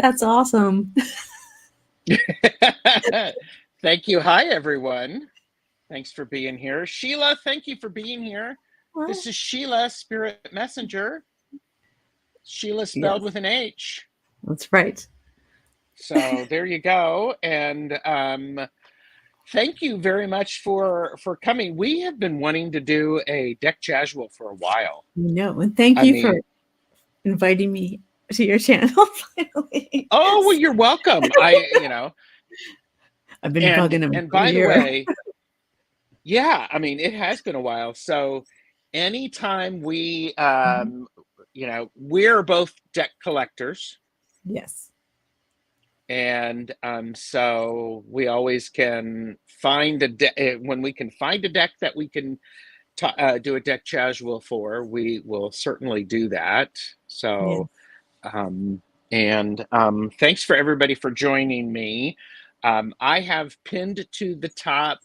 That's awesome. Thank you. Hi, everyone. Thanks for being here. Sheila, thank you for being here. Well, This is Sheilah-Spirit Messenger. Sheila spelled yes, with an H. that's right. So there you go. And thank you very much for coming. We have been wanting to do a deck casual for a while. No, and thank I you for mean, inviting me to your channel finally. oh, well, you're welcome. I've been and bugging him and for a by the year. way, yeah, I mean, it has been a while. So anytime we're both deck collectors, Yes. and so we always can find a deck when we can find a deck that we can do a deck casual for. We will certainly do that. Yeah. So, thanks for everybody for joining me. I have pinned to the top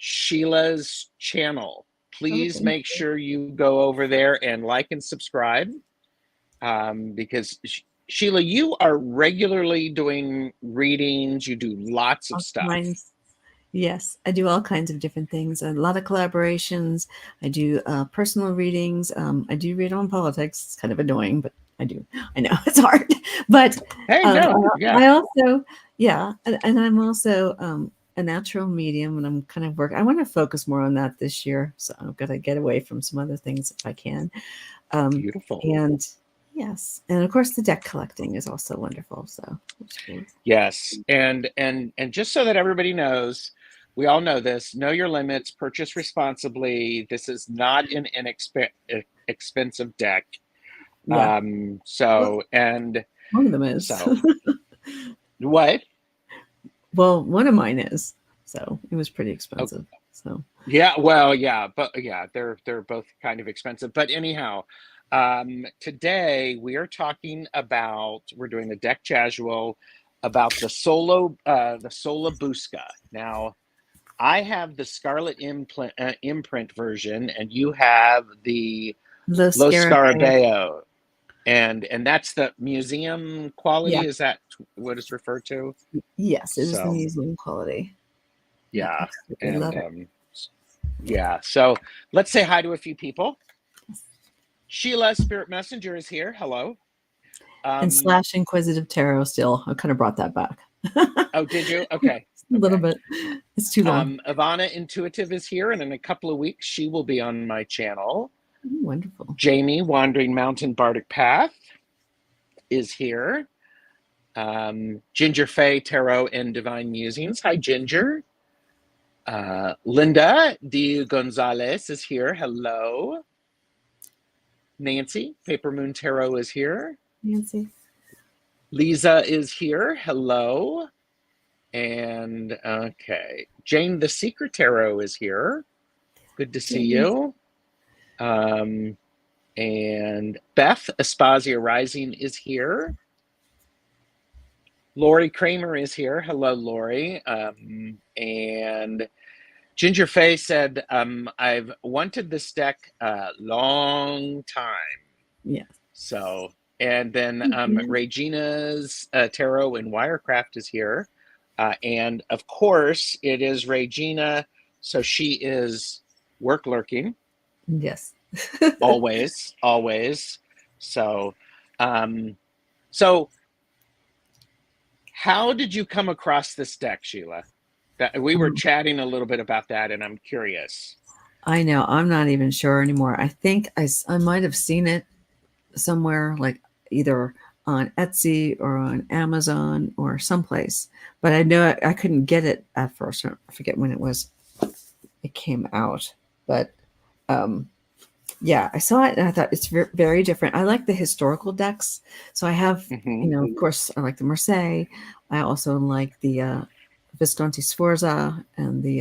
Sheilah's channel. Oh, Please thank make sure you go over there and like and subscribe, because Sheila, you are regularly doing readings. You do lots of all stuff. kinds. Yes, I do all kinds of different things. A lot of collaborations. I do personal readings. I do read on politics. It's kind of annoying, but I do. I know it's hard, but Hey, um, no, yeah, I also, yeah, and I'm also a natural medium, and I'm kind of I want to focus more on that this year. So I'm gonna get away from some other things if I can. Um, beautiful. and yes, and of course the deck collecting is also wonderful. So which is, Yes, and just so that everybody knows, we all know this. Know your limits. Purchase responsibly. This is not an expensive deck. yeah, well, So and one of them is. so what? Well, one of mine is. So it was pretty Oh, expensive. So yeah, well, yeah, but yeah, they're both kind of expensive. But anyhow, today we are talking about we're doing a deck casual about the Sola-Busca. Now, I have the Scarlet imprint version, and you have the the Los Scarabeo. Scarabeo, and that's the museum Yeah. quality. Is that what it's referred to? Yes, it is the So museum quality. Yeah, yeah, absolutely and love it. yeah. So let's say hi to a few people. Sheila-Spirit Messenger is here. Hello. And Um, slash Inquisitive Tarot still. I kind of brought that back. oh, did you? Okay. A little Okay. bit. It's too long. Ivana Intuitive is here, and in a couple of weeks, she will be on my channel. Ooh, wonderful. Jamie, Wandering Mountain Bardic Path, is here. Ginger Faye, Tarot and Divine Musings. Hi, Ginger. Linda D. Gonzalez is here. Hello. Nancy, Paper Moon Tarot is here. Nancy. Lisa is here. Hello. And okay, Jane the Secret Tarot is here. Good to see Jane. you. And Beth Aspasia Rising is here. Lori Kramer is here. Hello, Lori. And Ginger Faye said, I've wanted this deck a long time. Yeah. So, and then Mhm. Regina's Tarot and Wirecraft is here. And of course, it is Regina. So she is work lurking Yes. always, always. So, um, so how did you come across this deck, Sheila? That we were Um, chatting a little bit about that, and I'm curious. I know. I'm not even sure anymore. I think I might have seen it somewhere, like either on Etsy or on Amazon or someplace. But I know I couldn't get it at first. I forget when it came out. But um, yeah, I saw it and I thought it's very different. I like the historical decks. So I have, Hmm. of course, I like the Marseille. I also like the Visconti Sforza and the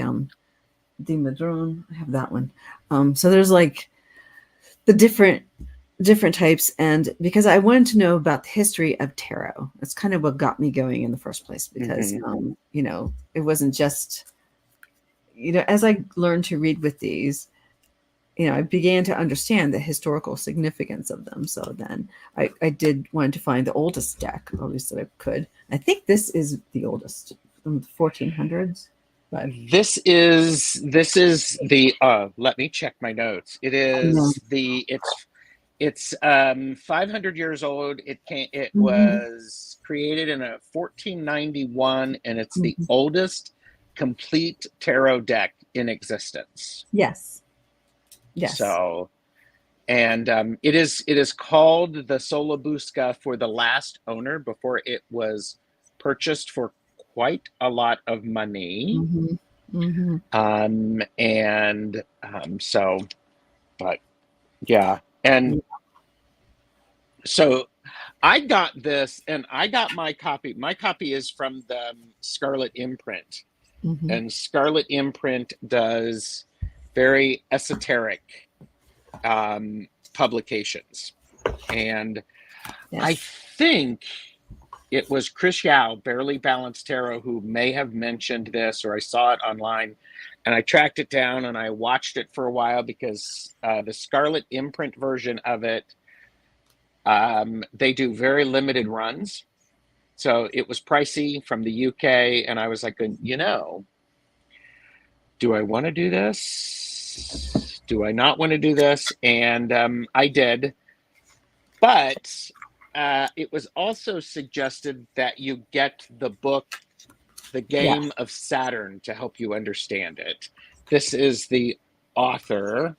Di Madrone. I have that one. So there's like the different types, and because I wanted to know about the history of tarot. That's kind of what got me going in the first place, because Hmm. it wasn't just, as I learned to read with these, I began to understand the historical significance of them. So then I did want to find the oldest deck, or at least that I could. I think this is the oldest from the 1400s. But This is the let me check my notes. It's 500 years old. It mm-hmm, was created in 1491, and it's the mm-hmm. oldest complete tarot deck in existence. Yes, yes. So, and it is called the Sola-Busca for the last owner before it was purchased for quite a lot of money. Mm-hmm, mm-hmm. And so, but yeah, and so I got this, and I got my copy. My copy is from the Scarlet Imprint, Mm-hmm. and Scarlet Imprint does very esoteric publications. And I Yes. think it was Chris Yao, Barely Balanced Tarot, who may have mentioned this, or I saw it online, and I tracked it down and I watched it for a while because the Scarlet Imprint version of it, they do very limited runs. So it was pricey from the UK, and I was like, do I want to do this? Do I not want to do this? And I did. But it was also suggested that you get the book, The Yeah. Game of Saturn, to help you understand it. This is the author,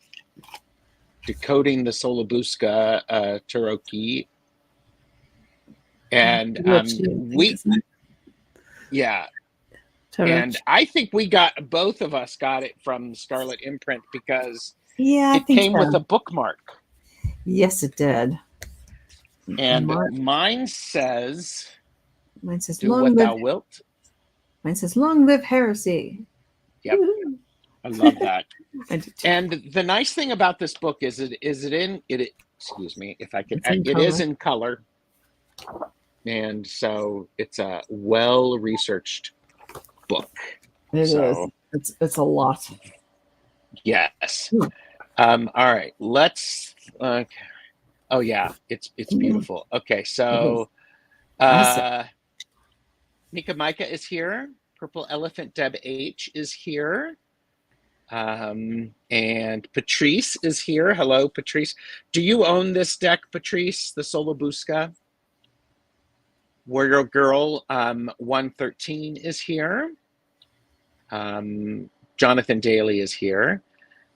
Decoding the Sola-Busca Tarocchi. And yeah. And I think both of us got it from Scarlet Imprint because Yeah, I it think came with so. a bookmark. Yes, it did. And mine says, do long what live. thou wilt. Mine says long live heresy. Yep. I love that. I do too. And the nice thing about this book is excuse me, if I could, it is in color. And so it's a well-researched book. It is. It's a lot. Yes. All right. Let's. Oh yeah, it's beautiful. Okay, so Mika Micah is here. Purple Elephant Deb H is here. And Patrice is here. Hello, Patrice. Do you own this deck, Patrice? The Sola-Busca? Warrior Girl 113 is here. Jonathan Daly is here.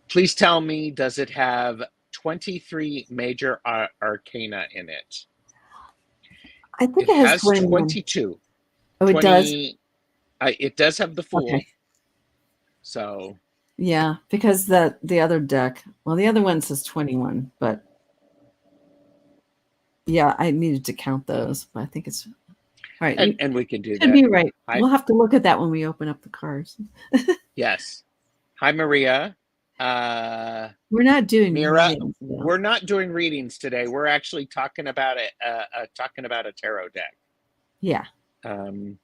Please tell me, does it have 23 major arcana in it? I think it has 22. Oh, it does? It does have the Fool. Okay. So. Yeah, because the other deck, well, the other one says 21, but yeah, I needed to count those, but I think it's all right. And we can do that. Could be right. We'll have to look at that when we open up the cards. Yes. Hi, Maria. We're not doing Mira. readings, we're not doing readings today. We're actually talking about it. Talking about a tarot deck. Yeah. And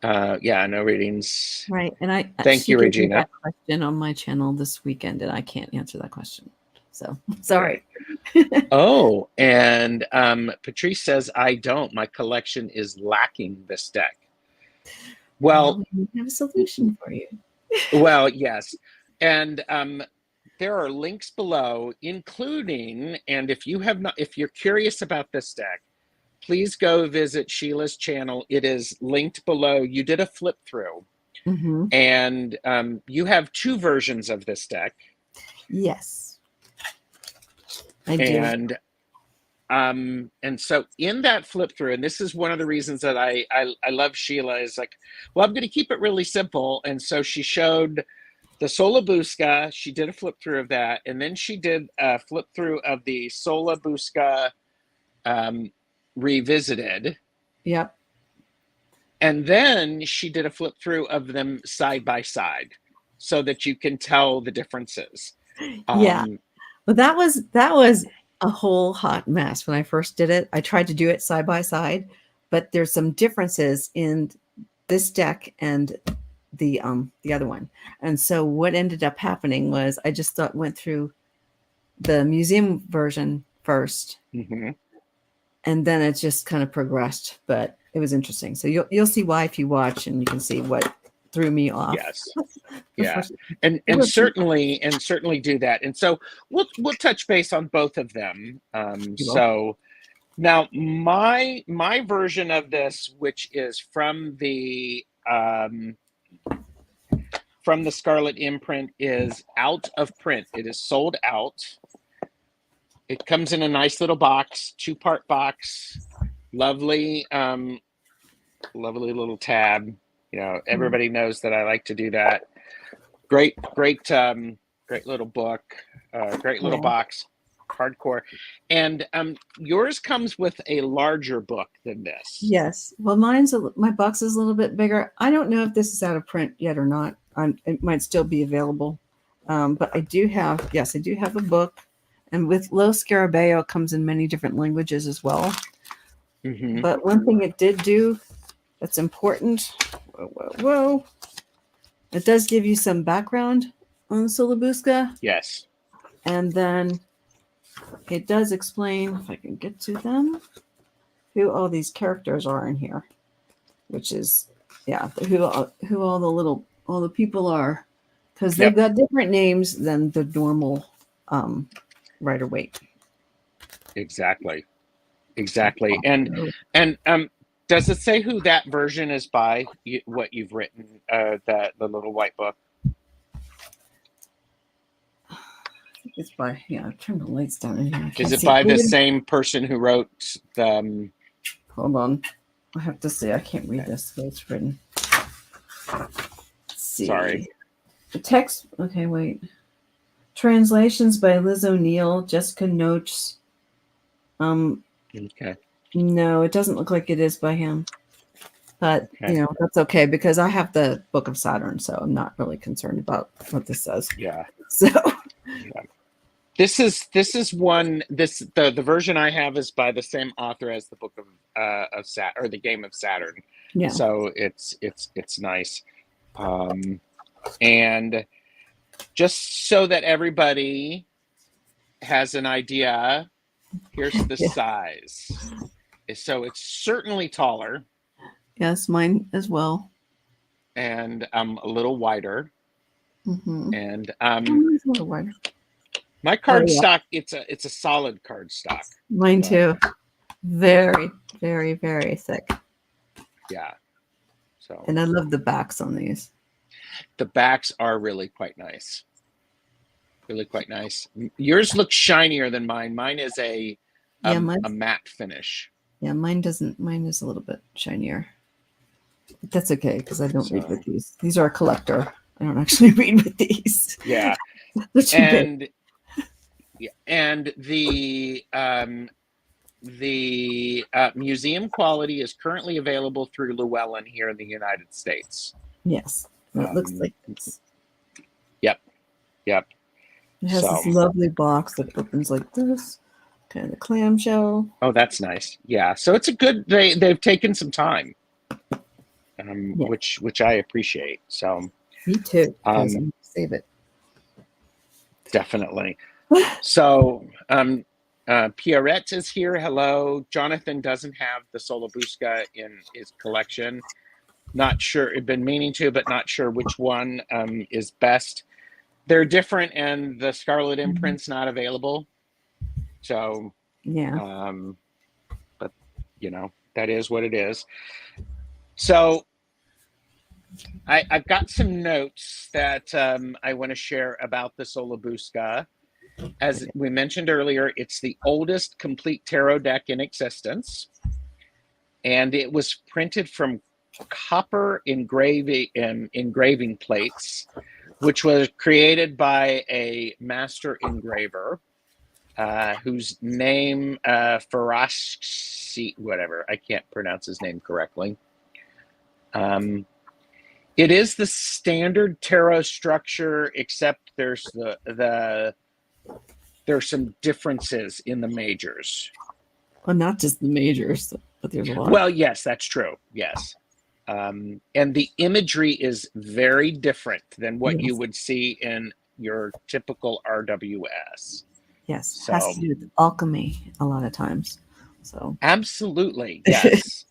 yeah, no readings. Right. And thank you, Regina. That question on my channel this weekend, and I can't answer that question. So sorry. Oh, and Patrice says, I don't. My collection is lacking this deck. Well, we have a solution for you. Well, yes. And there are links below, including, and if you're curious about this deck, please go visit Sheilah's channel. It is linked below. You did a flip through, and you have two versions of this deck. Yes, I do. And so in that flip through, and this is one of the reasons that I love Sheilah, is like, well, I'm going to keep it really simple. And so she showed the Sola-Busca. She did a flip through of that, and then she did a flip through of the Sola-Busca Revisited. Yep. And then she did a flip through of them side by side, so that you can tell the differences. Yeah. Well, that was a whole hot mess when I first did it. I tried to do it side by side, but there's some differences in this deck and the other one. And so what ended up happening was I just went through the museum version first, Mm-hmm. and then it just kind of progressed. But it was interesting. So you'll see why if you watch, and you can see what threw me off. Yes. The Yeah. first, And certainly do that. And so we'll touch base on both of them. you will. So now my version of this, which is from the Scarlet imprint, is out of print. It is sold out. It comes in a nice little box, 2-part box, lovely, lovely little tab. You know, everybody knows that I like to do that. Great little book, great little Yeah. box, hardcore. And yours comes with a larger book than this. Yes. Well, my box is a little bit bigger. I don't know if this is out of print yet or not. It might still be available. But I do have a book, and with Lo Scarabeo comes in many different languages as well. Mm-hmm. But one thing it did do that's important, whoa, it does give you some background on Sola-Busca, Yes. and then it does explain, if I can get to them, who all these characters are in here, which is, who all the people are, because they've got different names than the normal Rider-Waite. Exactly. And does it say who that version is by? What you've written, the little white book? It's by, turn the lights down in here. Is it by the same person who wrote the? Hold on, I have to see. I can't read this. The way it's written. Let's see. Sorry. The text. Okay, wait. Translations by Liz O'Neill, Jessica Notes. Okay. No, it doesn't look like it is by him. But that's okay, because I have the Book of Saturn, so I'm not really concerned about what this says. Yeah. So yeah. This is one. The version I have is by the same author as the Book of Saturn, or the Game of Saturn. Yeah. So it's nice, and just so that everybody has an idea, here's the size. So it's certainly taller. Yes, mine as well. And a little wider. Mm-hmm. And a little wider. My cardstock, it's a solid cardstock. Mine too. Very, very, very thick. Yeah. So. And I love the backs on these. The backs are really quite nice. Really quite nice. Yours looks shinier than mine. Mine is a matte finish. Yeah, mine doesn't. Mine is a little bit shinier. But that's okay, because I don't read with these. These are a collector. I don't actually read with these. Yeah. And the museum quality is currently available through Llewellyn here in the United States. Yes. It looks like this. Yep. It has this lovely box that opens like this, kind of clamshell. Oh, that's nice. Yeah. So it's a good. They've taken some time, which I appreciate. So. Me too. Save it. Definitely. So, Pierrette is here. Hello. Jonathan doesn't have the Sola-Busca in his collection. Not sure. Been meaning to, but not sure which one is best. They're different, and the Scarlet imprint's not available. So, yeah. But that is what it is. So, I've got some notes that I want to share about the Sola-Busca. As we mentioned earlier, it's the oldest complete tarot deck in existence, and it was printed from copper engraving plates, which was created by a master engraver whose name Farashi, whatever, I can't pronounce his name correctly. It is the standard tarot structure, except there's there's some differences in the majors. Well, not just the majors, but there's a lot. Well, yes, that's true. Yes. And the imagery is very different than what you Yes. would see in your typical RWS. Yes. Has So, to do with alchemy a lot of times. So, absolutely, yes.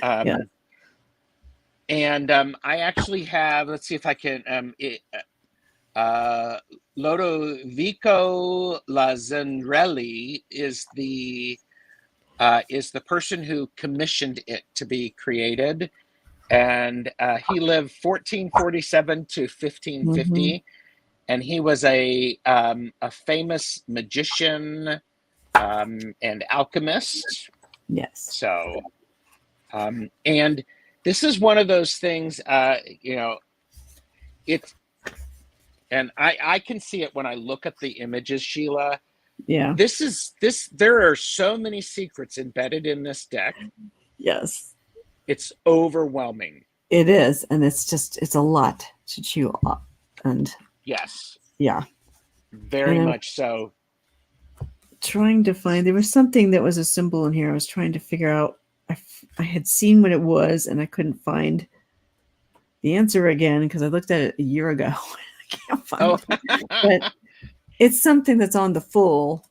yeah. And I actually have, let's see if I can, Lodovico Lazzarelli is the person who commissioned it to be created, and he lived 1447 to Mm-hmm. 1550, and he was a famous magician and alchemist. Yes. So, and this is one of those things, it's, and I can see it when I look at the images, Sheila. Yeah. There are so many secrets embedded in this deck. Yes. It's overwhelming. It is. And it's a lot to chew up. And Yes, yeah. very And I'm much so. trying to find, there was something that was a symbol in here. I was trying to figure out, I had seen what it was and I couldn't find the answer again because I looked at it a year ago. I can't find Oh, it. But it's something that's on the full,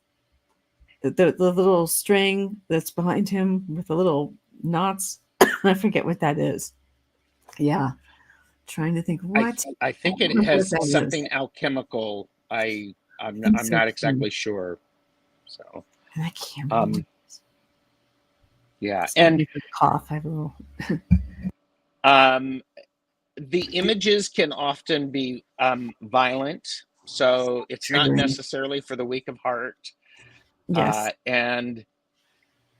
the little string that's behind him with the little knots. I forget what that is. Yeah. Trying to think I what. I I think don't it remember what has that is. something alchemical. I think I'm so not too. exactly sure. So, And I can't remember. um, yeah, Excuse and me for the cough. I have a little. um, the images can often be violent, so it's not Triggering. necessarily for the weak of heart. Yes. And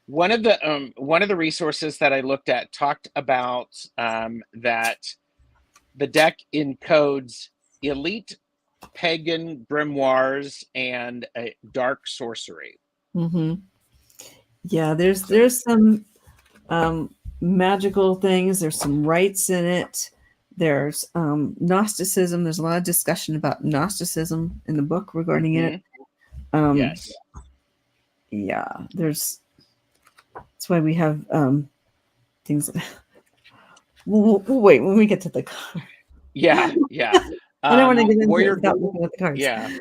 one of the resources that I looked at talked about that the deck encodes elite pagan grimoires and dark sorcery. Mm-hmm. Yeah. So, There's some magical things. There's some rites in it. There's Gnosticism. There's a lot of discussion about Gnosticism in the book regarding it. mhm, Um, yes, yeah. That's why we have things. We'll wait when we get to the card. yeah, yeah. I don't want to get into it Warrior, without looking at the cards. yeah,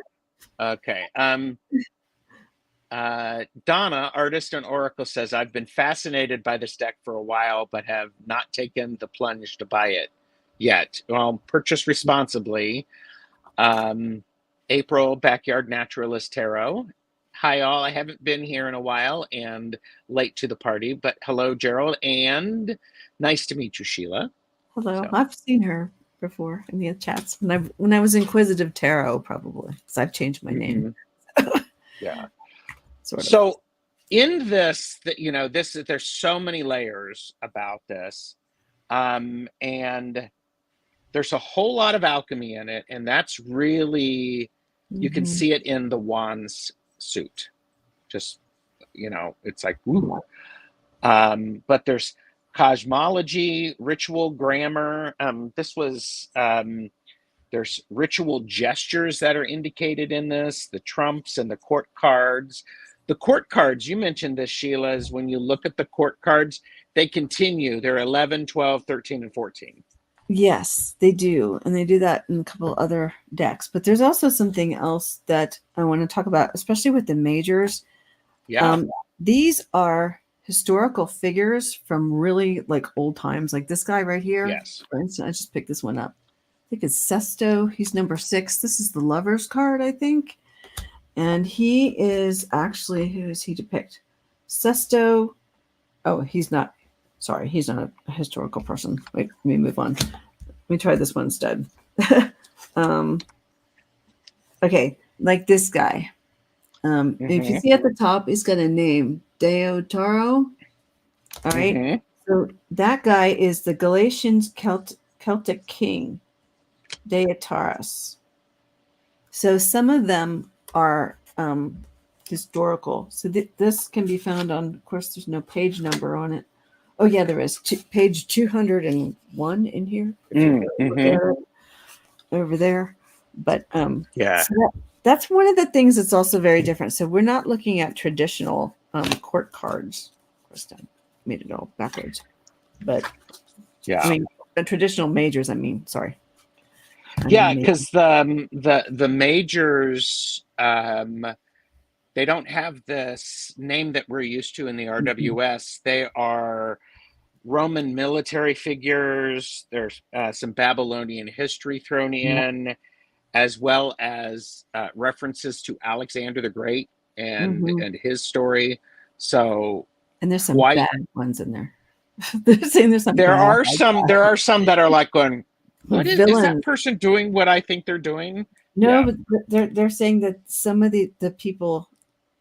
okay. Donna, artist and oracle, says I've been fascinated by this deck for a while, but have not taken the plunge to buy it yet. Well, purchase responsibly. Um, April, Backyard Naturalist Tarot. Hi, all. I haven't been here in a while and late to the party, but hello, Gerald, and nice to meet you, Sheila. Hello, So, I've seen her before in the chats when I was Inquisitive Tarot, probably because I've changed my name, mhm, yeah. sort of. So, in this, that this there's so many layers about this, and there's a whole lot of alchemy in it, and that's really you can Mm-hmm. see it in the wands suit. Just it's like ooh. But there's cosmology, ritual grammar. There's ritual gestures that are indicated in this, the trumps and the court cards. The court cards, you mentioned this, Sheila, is when you look at the court cards, they continue. They're 11, 12, 13, and 14. Yes, they do, and they do that in a couple other decks. But there's also something else that I want to talk about, especially with the majors. Yeah. Um, these are historical figures from really like old times, like this guy right here. Yes. For instance, I just picked this one up. I think it's Sesto. He's number 6. This is the Lover's card, I think. And he is actually, who is he depict? Sesto. Oh, he's not. Sorry, he's not a historical person. Wait, let me move on. Let me try this one instead. um, okay, like this guy. If you Mm-hmm. see at the top, he's got a name, Deotaro. All right. Mm-hmm. So that guy is the Galatian Celtic king, Deiotarus. So some of them are historical. So this can be found on, of course, there's no page number on it. Oh, yeah, there is. Page 201 in here. If you look at Mm-hmm. it over there. But Yeah. so that's one of the things that's also very different. So we're not looking at traditional court cards. Of course, I made it all backwards. But Yeah. I mean, the traditional majors. I mean, sorry. I Yeah, mean, majors. because the majors, they don't have this name that we're used to in the Mhm. RWS. They are Roman military figures. There's some Babylonian history thrown Yeah. in, as well as references to Alexander the Great Hmm. and his story. So And there's some quite bad ones in there. They're saying there's some there bad are some that are like going, what is that villains. person doing what I think they're doing? No, Yeah. but they're saying that some of the people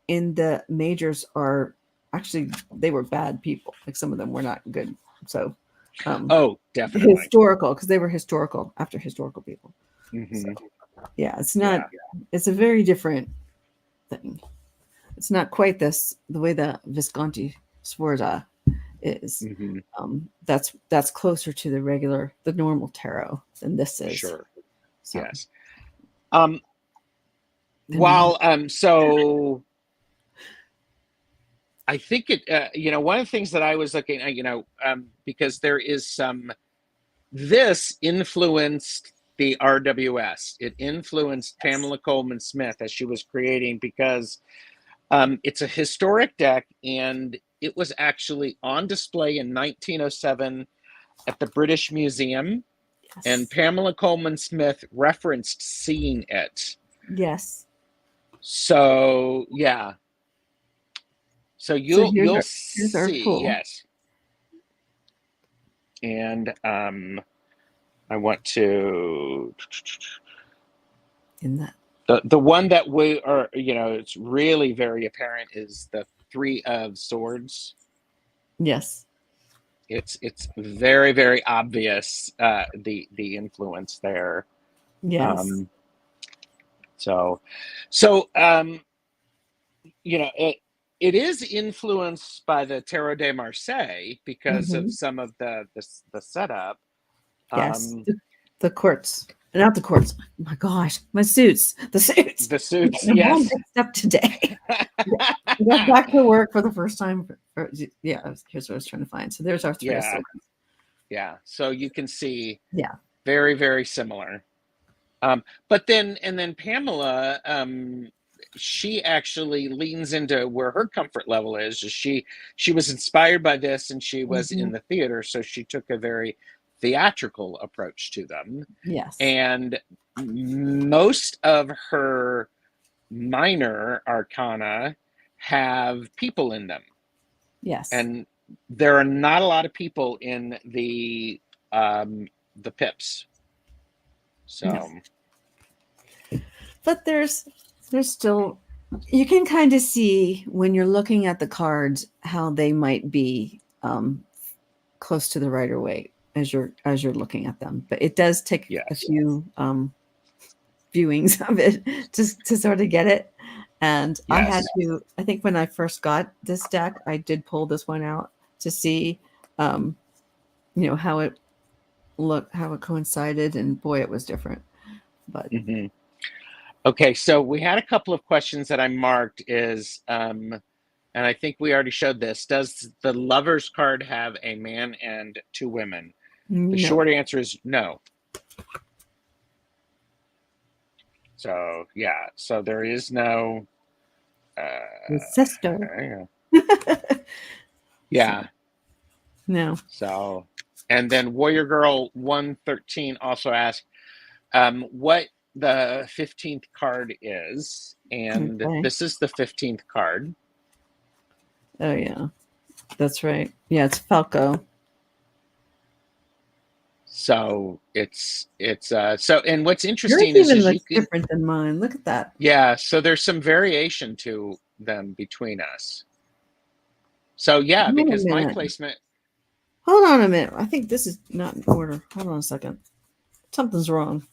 in the majors are actually they were bad people. Like some of them were not good. So Oh, definitely. historical because they were historical after historical people. So Hmm. yeah, it's not. Yeah. It's a very different thing. It's not quite this the way the Visconti Sforza is. Hmm. That's closer to the normal tarot than this is. Sure. So Yes. Um, and then so I think one of the things that I was looking at, because there is this influenced the RWS. It influenced Pamela Coleman Smith as she was creating, because it's a historic deck, and it was actually on display in 1907 at the British Museum, and yes, Pamela Coleman Smith referenced seeing it. yes. So yeah, so So you'll here's our see, pool yes. And I want to in that. the one that we are, it's really very apparent is the Three of Swords. Yes, It's very, very obvious, the influence there. yes. Um, so it is influenced by the Tarot de Marseille because of Hmm. some of the setup. Yes, Um, the courts, not the courts. Oh my gosh, my suits, the suits. the I'm suits, getting them all yes. mixed up today. I got back to work for the first time. Yeah, here's what I was trying to find. So there's our three of Yeah, swords. yeah. So you can see Yeah. very, very similar. But then Pamela, she actually leans into where her comfort level is. She was inspired by this, and she was Hmm. in the theater, so she took a very theatrical approach to them. Yes. And most of her minor arcana have people in them, Yes. and there are not a lot of people in the pips. No. So But there's still you can kind of see when you're looking at the cards how they might be close to the Rider Waite as you're looking at them. But it does take a yes, few viewings of it to sort of get it. And I had yes. to, I think when I first got this deck, I did pull this one out to see, um, how it looked, how it coincided, and boy, it was different. But Hmm. Okay, so we had a couple of questions that I marked and I think we already showed this. Does the Lovers card have a man and two women? The no, short answer is no. So yeah, so there is no. the sister. Yeah. So Yeah. no, So, and then Warrior Girl 113 also asked what the 15th card is, and okay. this is the 15th card. Oh yeah, that's right. Yeah, it's Falco. So so, and what's Yours interesting even is you looks can, different than mine. Look at that. yeah, so there's some variation to them between us. So yeah, Hold on a because my minute. placement, Hold on a minute. I think this is not in order. Hold on a second. Something's wrong.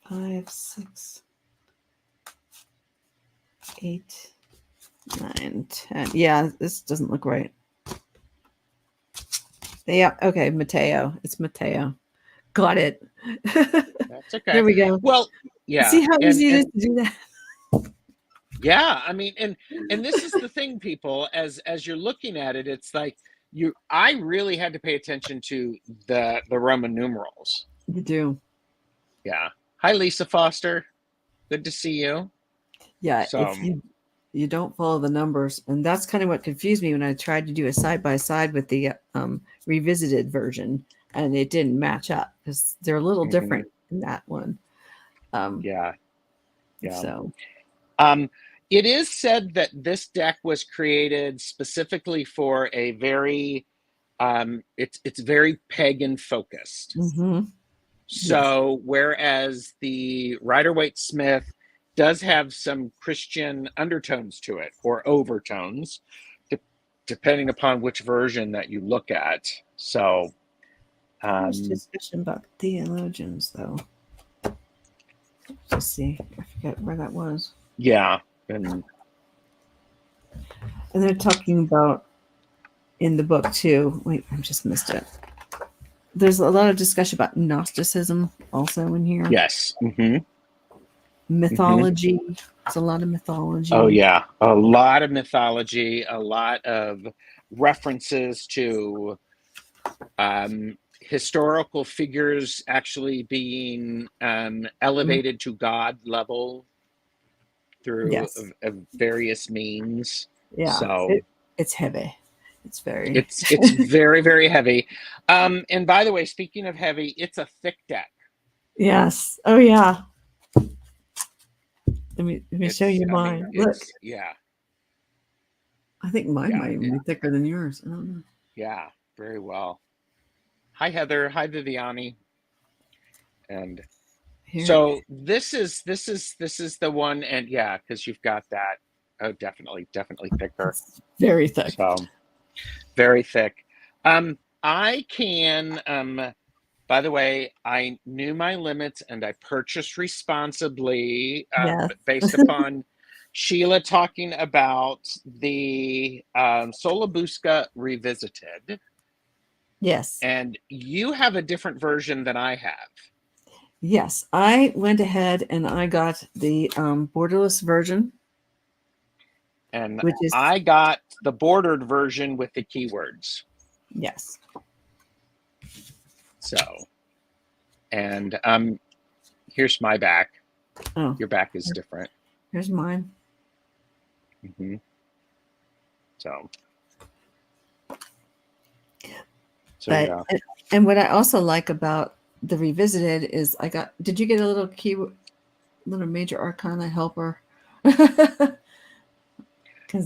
5, 6, 8, 9, 10. Yeah, this doesn't look right. Yeah, okay, Mateo. It's Mateo. Got it. that's okay. There we go. Well, yeah, See how and easy it is and to do that? yeah, I mean, and this is the thing, people, as you're looking at it, it's like I really had to pay attention to the Roman numerals. You do. Yeah. Hi, Lisa Foster. Good to see you. Yeah, So, if you don't follow the numbers, and that's kind of what confused me when I tried to do a side by side with the revisited version, and it didn't match up because they're a little mhm, different in that one. Um, yeah, yeah. so Um, it is said that this deck was created specifically for a very it's very pagan focused. mhm, yes, So whereas the Rider-Waite-Smith does have some Christian undertones to it or overtones, de- depending upon which version that you look at. So there's um, discussion about theologians though. Let's see, I forget where that was. yeah, and And they're talking about in the book too. Wait, I just missed it. There's a lot of discussion about Gnosticism also in here. yes, hmm. Mythology. It's a lot of Oh mythology. yeah, a lot of mythology, a lot of references to historical figures actually being Mm, elevated to God level through yes. various means. Yeah. So It's heavy. It's very. it's very very heavy. And by the way, speaking of heavy, it's a thick deck. Yes. Oh yeah. Let me show It's you I mean mine. Look. it's yeah I think mine yeah might even be thicker than yours. I don't know. yeah very well. Hi Heather. Hi Viviani. And Here. so this is the one, and yeah, because you've got that. Oh, definitely thicker. It's very thick. So very thick. I can. By the way, I knew my limits and I purchased responsibly, Yes. based upon Sheila talking about the Sola-Busca Revisited, Yes. and you have a different version than I have. Yes. I went ahead and I got the borderless version, And which is I got the bordered version with the keywords. yes. So, and here's my back. Oh, Your back is different. here's mine. Hmm. So, so But yeah. and what I also like about the revisited is I got. Did you get a little little major arcana helper? Because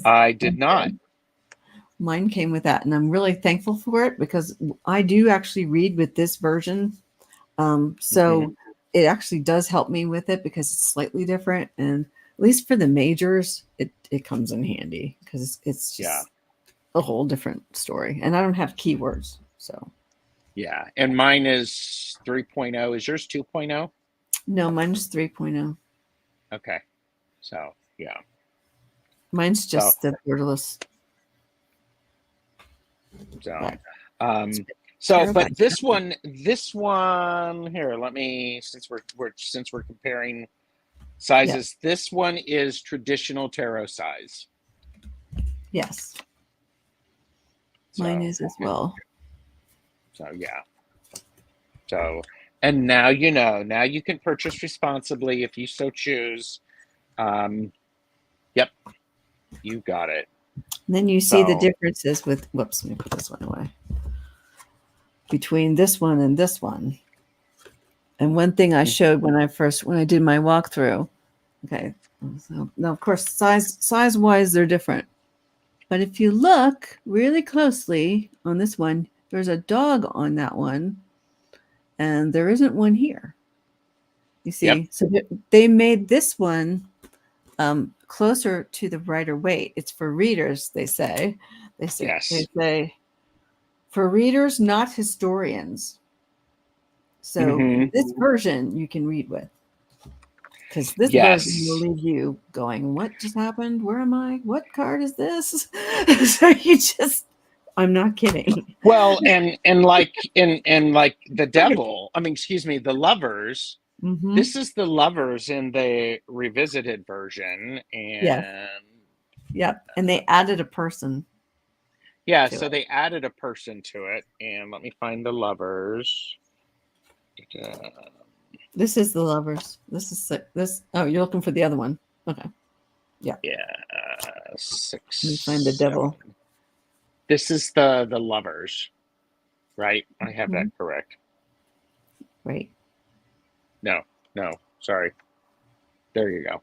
I did not. mine came with that, and I'm really thankful for it because I do actually read with this version. Hmm. So it actually does help me with it because it's slightly different, and at least for the majors, it comes in handy because it's Yeah, just a whole different story, and I don't have keywords, so yeah. And mine is 3.0. Is yours 2.0? no, mine's 3.0. Okay. So, yeah. Mine's So, just the borderless. so, But um, terabyte. but this one here, let me, since we're comparing Yeah. sizes, this one is traditional tarot size. Yes. Mine So, is as well. yeah. So, and now you know, now you can purchase responsibly if you so choose. Um, yep, you got it. And then you see the So, differences with, whoops, let me put this one away, between this one and this one. And one thing I showed when I did my walkthrough, okay, so now of course size wise they're different. But if you look really closely on this one, there's a dog on that one, and there isn't one here. You yep, see, so they made this one closer to the Rider Waite. It's for readers, they say. They yes. say for readers, not historians. So Hmm. this version you can read with because this version will Yes. leave you going, "What just happened? Where am I? What card is this?" So you just, I'm not kidding. Well, and like the devil, I mean, excuse me, the lovers. Mm-hmm. This is the lovers in the revisited version, Yes. and Yep. And they added a person. Yeah, to so it. they added a person to it, and let me find the lovers. Uh, This is the lovers. This is this. Oh, you're looking for the other one. Okay. Yeah. yeah, Let me find the 6, 7. devil. This is the lovers, right? I have that Mhm. correct. Right. No, no, sorry. There you go.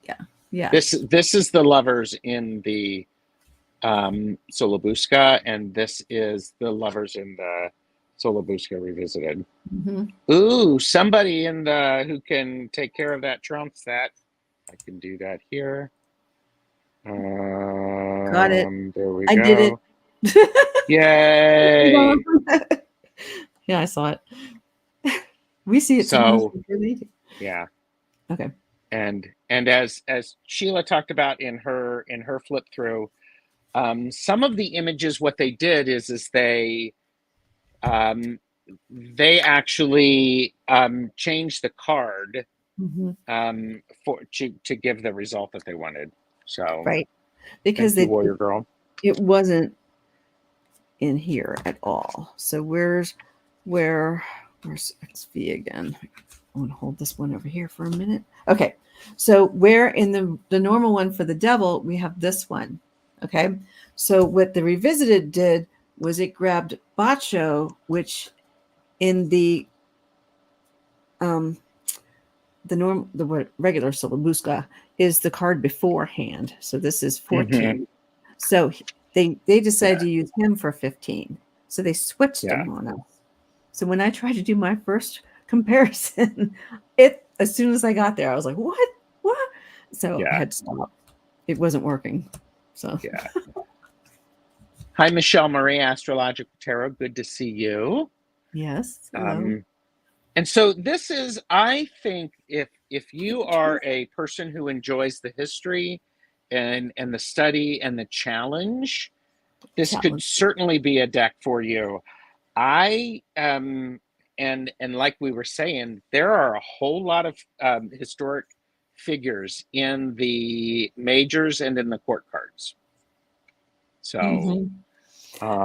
Yeah. Yeah. This is the lovers in the Sola-Busca, and this is the lovers in the Sola-Busca Revisited. Hmm. Ooh, somebody in the who can take care of that trumps that. I can do that here. Got it. There we I did go. it. Yay! Yeah, I saw it. We see it sometimes So before they do. yeah, Okay. and as Sheila talked about in her flip through, some of the images, what they did is um, they actually changed the card Hmm. for to give the result that they wanted. So Right. Because thank you, Warrior Girl. it wasn't in here at all. So where's XV again? I want to hold this one over here for a minute. Okay. So where in the normal one for the devil, we have this one. Okay. So what the revisited did was it grabbed Bacho, which in um the regular Sola-Busca is the card beforehand. So this is Hmm. 14. So they decided Yeah, to use him for 15. So they switched yeah, them on us. So when I tried to do my first comparison, it as soon as I got there, I was like, what? What? So I yeah, had to stop. It wasn't working. So yeah. Hi, Michelle Marie, Astrological Tarot. Good to see you. yes, hello. Um, and so this is, I think, if you are a person who enjoys the history and the study and the challenge, this could Challenge. certainly be a deck for you. I and like we were saying, there are a whole lot of historic figures in the majors and in the court cards. So, Hmm.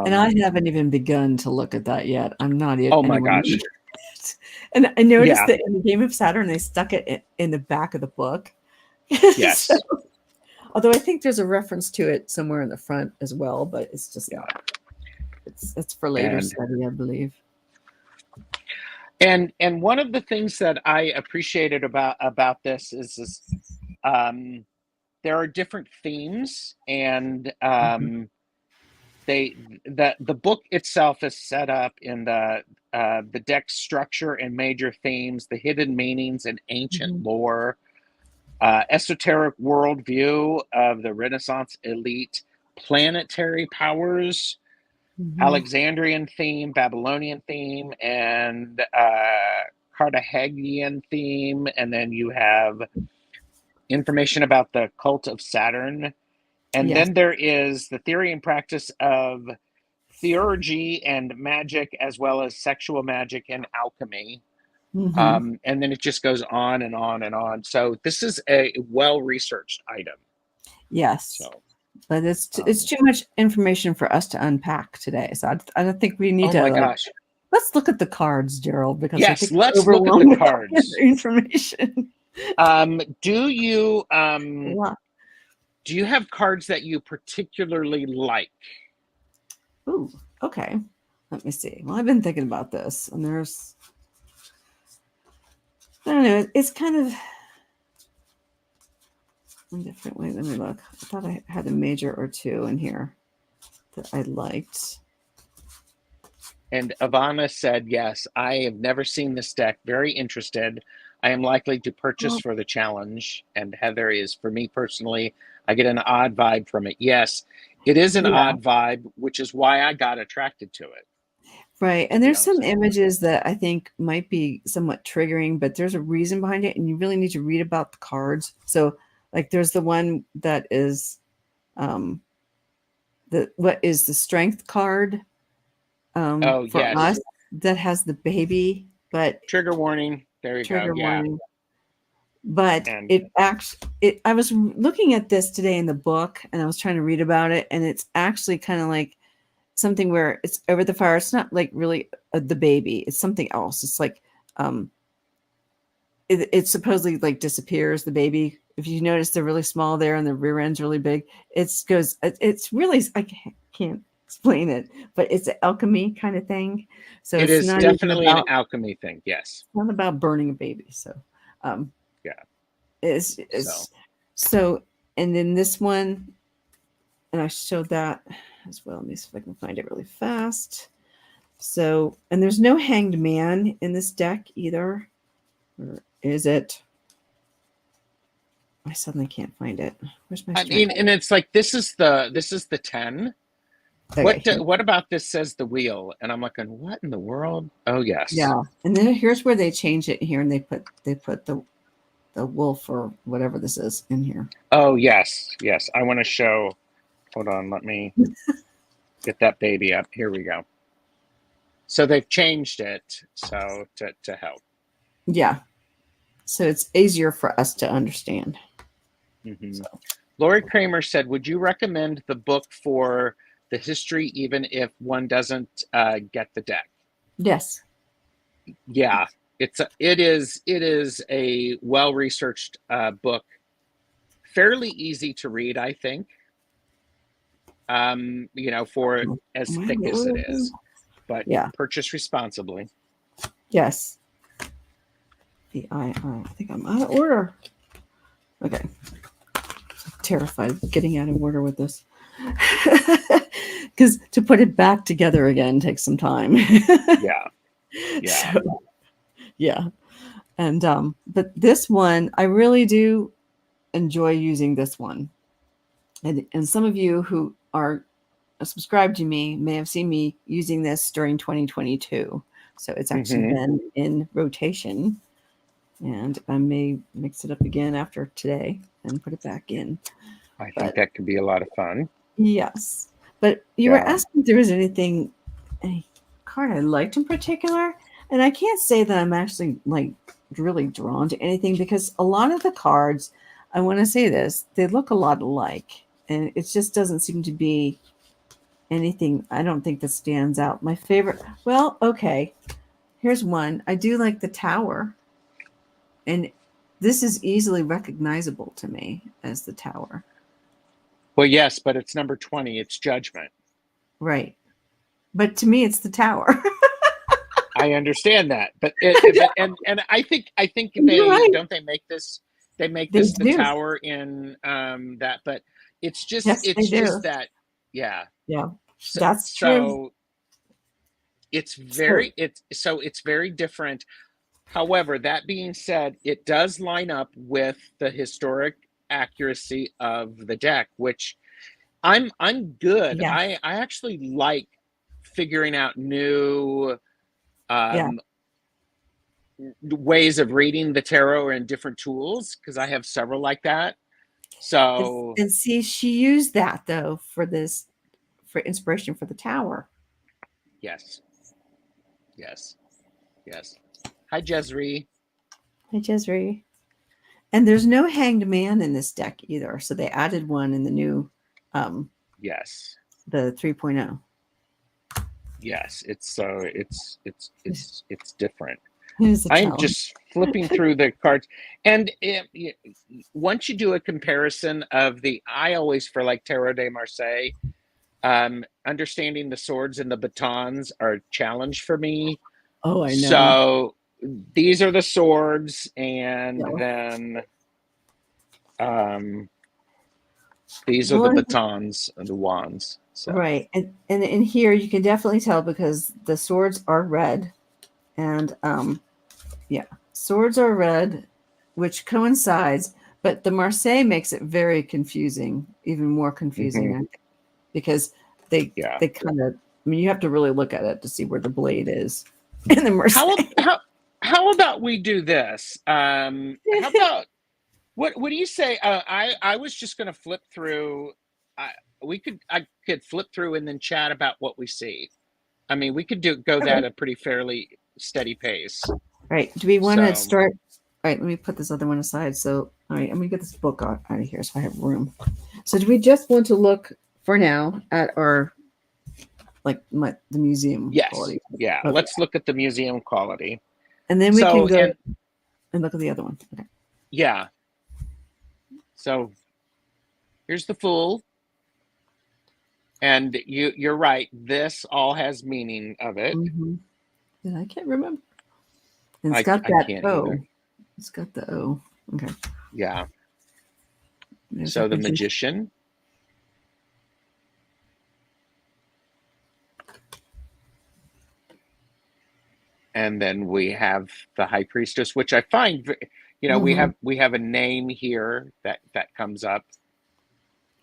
And I um, haven't even begun to look at that yet. I'm not oh my anywhere near gosh, it. And I noticed yeah, that in the Game of Saturn, they stuck it in the back of the book. So, yes, although I think there's a reference to it somewhere in the front as well, but it's just yeah, not. It's for later and study, I believe. and one of the things that I appreciated about this is um, there are different themes, and Mhm. they the book itself is set up in the deck structure and major themes, the hidden meanings and ancient Mhm. lore, esoteric worldview of the Renaissance elite, planetary powers, Mhm. Alexandrian theme, Babylonian theme, and Carthagenan theme, and then you have information about the cult of Saturn. And Yes. then there is the theory and practice of theurgy and magic, as well as sexual magic and alchemy. Mhm. And then it just goes on and on and on. So this is a well researched item. Yes. So, But it's um, too much information for us to unpack today. So I don't think we need oh to my like gosh. let's look at the cards, Gerald, because I Yes, think we're let's look at the overwhelmed with all the cards. other information. Do you A lot. do you have cards that you particularly like? Ooh, okay. Let me see. Well, I've been thinking about this, and there's I don't know. It's kind of a different way. Let me look. I thought I had a major or two in here that I liked. And Ivana said, yes, I have never seen this deck. Very interested. I am likely to purchase Well, for the challenge. And Heather is, for me personally, I get an odd vibe from it. Yes, it is an yeah, odd vibe, which is why I got attracted to it, right. to And be there's honest some with you. images that I think might be somewhat triggering, but there's a reason behind it, and you really need to read about the cards. So, like, there's the one that is um, the what is the strength card Oh, for yes. us that has the baby, but Trigger warning. There you go. trigger Yeah. warning. But And it actually, I was looking at this today in the book, and I was trying to read about it, and it's actually kind of like something where it's over the fire. It's not like really the baby. It's something else. It's like it supposedly like disappears the baby. If you notice, they're really small there, and the rear end's really big. It's really I can't explain it, but it's an alchemy kind of thing. So It it's is not even definitely an about alchemy thing. Yes. not about burning a baby. So um, Yeah. So it's so, and then this one, and I showed that as well. Let me see if I can find it really fast. So, and there's no hanged man in this deck either. Or is it? I suddenly can't find it. Where's my I strength? mean, and it's like this is the 10. Okay, here. What about this says the wheel? And I'm looking, what in the world? Oh yes. Yeah, and then here's where they change it here, and they put the wolf or whatever this is in here. Oh yes, yes. I want to show. Hold on, let me get that baby up. Here we go. So they've changed it so to help. Yeah, so it's easier for us to understand. Hmm. So Lori Kramer said, "Would you recommend the book for the history, even if one doesn't get the deck?" yes, Yeah, it is a well researched book, fairly easy to read, I think. For as thick as it is, but yeah, purchase responsibly. yes. I think I'm out of order. Okay, terrified of getting out of order with this. Because to put it back together again takes some time. Yeah, yeah. So, yeah. And but this one, I really do enjoy using this one. And some of you who are subscribed to me may have seen me using this during 2022. So it's actually Hmm. been in rotation. And I may mix it up again after today and put it back in. I think But that could be a lot of fun. yes. But you were Yeah. asking if there was any card I liked in particular. And I can't say that I'm actually like really drawn to anything because a lot of the cards, I want to say this, they look a lot alike. And it just doesn't seem to be anything I don't think that stands out. My favorite, well, okay, here's one. I do like the tower. And this is easily recognizable to me as the tower. Well, yes, but it's number 20. It's Judgment. Right. But to me, it's the tower. I understand that, but I think You're they right. don't they make this they make They this the do. tower in that, but it's just Yes, they it's do. just that, yeah. Yeah, So that's true. so it's So, very different. However, that being said, it does line up with the historic accuracy of the deck, which I'm good. yeah, I actually like figuring out new yeah. um, ways of reading the tarot and different tools because I have several like that. And, So and see, she used that though for this, for inspiration for the tower. yes, yes, yes. Hi, Jezree. Hi, Jezree. And there's no hanged man in this deck either. So they added one in the new, um, Yes, the 3.0. yes. It's different. Here's the I'm challenge. just flipping through the cards, and once you do a comparison of I always for like Tarot de Marseille, understanding the swords and the batons are a challenge for me. Oh, I know. So these are the swords, and Yeah. then um, these are the Well, batons and the wands. So right. And in here you can definitely tell because the swords are red. And yeah, swords are red, which coincides, but the Marseille makes it very confusing, even more confusing, mhm, I think, because they yeah. they kind of, I mean, you have to really look at it to see where the blade is in the Marseille. How about we do this? How about what do you say? I was just going to flip through. I I could flip through and then chat about what we see. I mean, we could go that Okay. at a pretty fairly steady pace. Right. Do we want to So start? All right, let me put this other one aside. So, all right, I'm going to get this book out of here so I have room. So, do we just want to look for now at our like the museum Yes. quality. Yeah. Okay. Let's look at the museum quality. And then we can So, go and and look at the other one. Okay. yeah. So here's the Fool. And you're right. This all has meaning of it. Mm-hmm. Yeah, I can't remember. And it's I got I that can't O. either. It's got the O. Okay. Yeah. There's a So the magician. Magician. And then we have the High Priestess, which I find, Mm-hmm. we have a name here that comes up.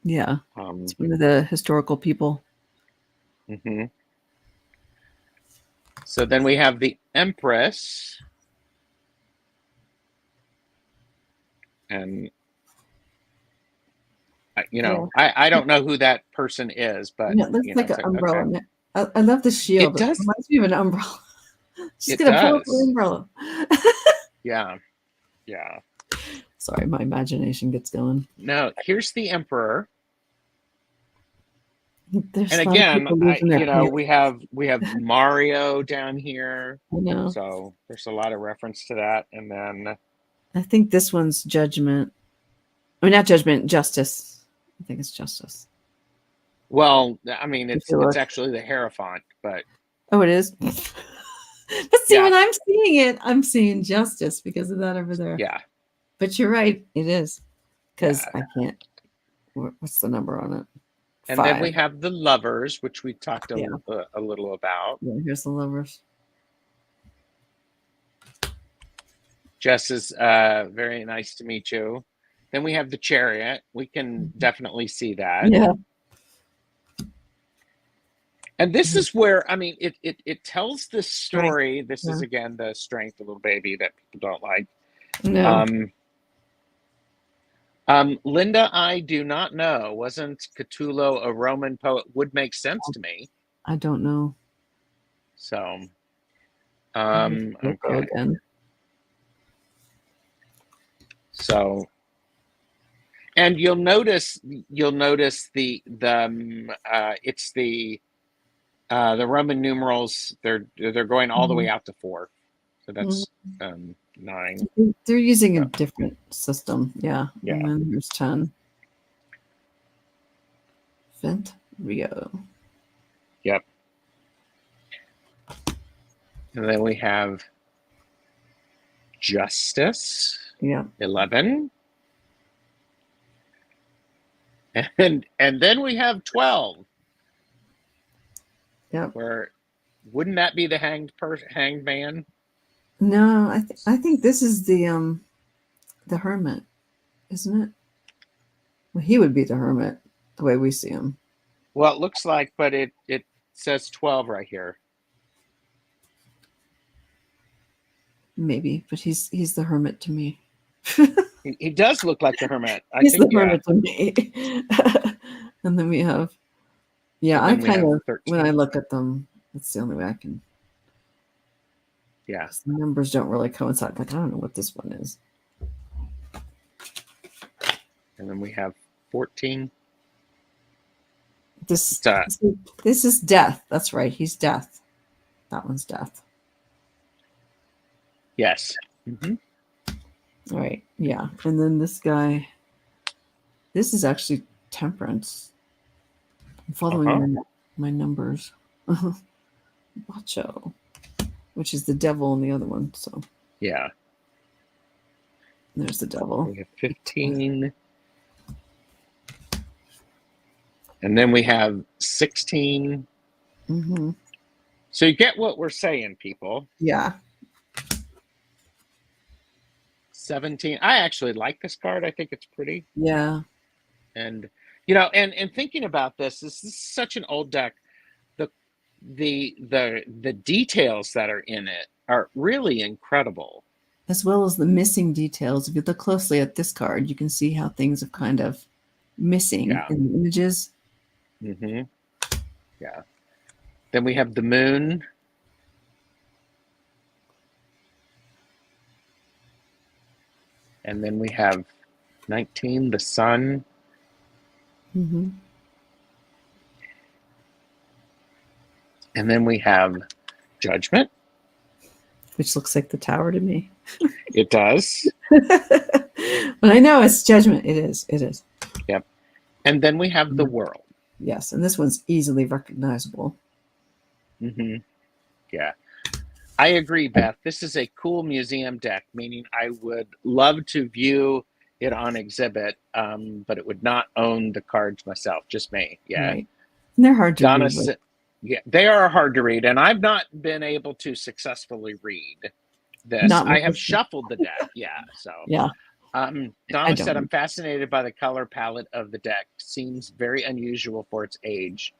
Yeah. Um, It's one of the historical people. mhm. So then we have the Empress, and Yeah. I don't know who that person is, but It looks like an so umbrella. okay, And I love the it shield. It does, reminds me of an umbrella. She's it gonna pull up an does, umbrella. yeah, yeah. Sorry, my imagination gets going. No, here's the Emperor, There's and a lot of again, people losing their pants. we have Mario down here, I know. so there's a lot of reference to that, and then I think this one's judgment. I mean, not judgment, justice. I think it's justice. well, I mean, If you it's look. actually the Hierophant, but Oh, it is. But see, yeah, when I'm seeing it, I'm seeing justice because of that over there. yeah, But you're right, it is. Because yeah. I can't. What's the number on it? And then we 5. have the Lovers, which we talked Yeah. a little about. Yeah. Here's the lovers. Jess is very nice to meet you. Then we have the Chariot. We can definitely see that. Yeah. And this is where, I mean, it tells this Strength. story. This Yeah. is, again, the strength, little baby that people don't like. No, Um, Linda, I do not know. Wasn't Catulo a Roman poet? Would make sense to me. I don't know. So, We'll go okay. again. So, and you'll notice it's the Roman numerals. They're going all the way Mhm. out to 4. So Mhm. that's 9. They're using a So, different system. Yeah. And yeah. then there's 10. Vent Rio. Yep. And then we have Justice, Yeah. 11. And then we have 12, Yep. where wouldn't that be the hanged man? No, I think this is the hermit, isn't it? Well, he would be the hermit the way we see him. Well, it looks like, but it says 12 right here. Maybe, but he's the hermit to me. He does look like the hermit. I He's think, the yeah. hermit to me. And then we have, yeah, And I then we kind have of, when I 13. look at them, that's the only way I can, Yeah. 'cause the numbers don't really coincide. Like, I don't know what this one is. And then we have 14. This, It's, this is death. That's right. He's death. That one's death. yes. Mm-hmm. All right. Yeah. And then this guy, this is actually temperance. I'm following Uh-huh. my numbers. Macho, which is the devil in the other one. So Yeah. there's the devil. We have 15. And then we have 16. Mm-hmm. So you get what we're saying, people. Yeah. 17. I actually like this card. I think it's pretty. Yeah. And and thinking about this is such an old deck. The the details that are in it are really incredible. As well as the missing details. If you look closely at this card, you can see how things are kind of missing Yeah. in the images. Mm-hmm. Yeah. Then we have the moon. And then we have 19, the sun. Mm-hmm. And then we have Judgment. which looks like the Tower to me. It does. But I know it's Judgment. It is. It is. Yep. And then we have the World. Yes, and this one's easily recognizable. Mm-hmm. Yeah. I agree, Beth. This is a cool museum deck, meaning I would love to view it on exhibit, but it would not own the cards myself, just me. Yeah. Right. And they're hard to Donna, read. With. yeah, they are hard to read, and I've not been able to successfully read this. Not I have this shuffled the deck, yeah. So, yeah. Donna said, "I'm fascinated by the color palette of the deck. Seems very unusual for its age.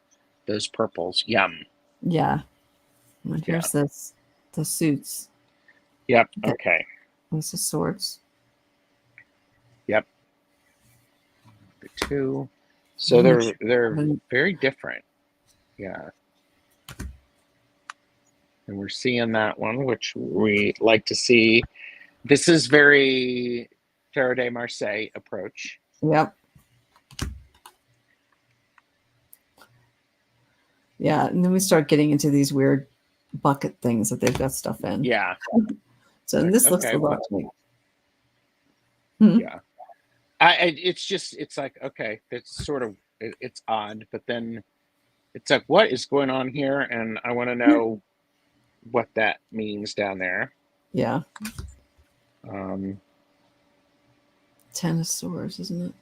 Those purples, yum." Yeah. And here's this, the suits. Yep. Okay. This is swords. Yep. The two. So they're very different. Yeah. And we're seeing that one, which we like to see. This is very Tarot de Marseille approach. Yep. Yeah, and then we start getting into these weird bucket things that they've got stuff in. Yeah. So and this looks a lot to me. Yeah. It's like, okay, it's sort of, it's odd, but then it's like, what is going on here? And I want to know what that means down there. Yeah. 10 of swords, isn't it?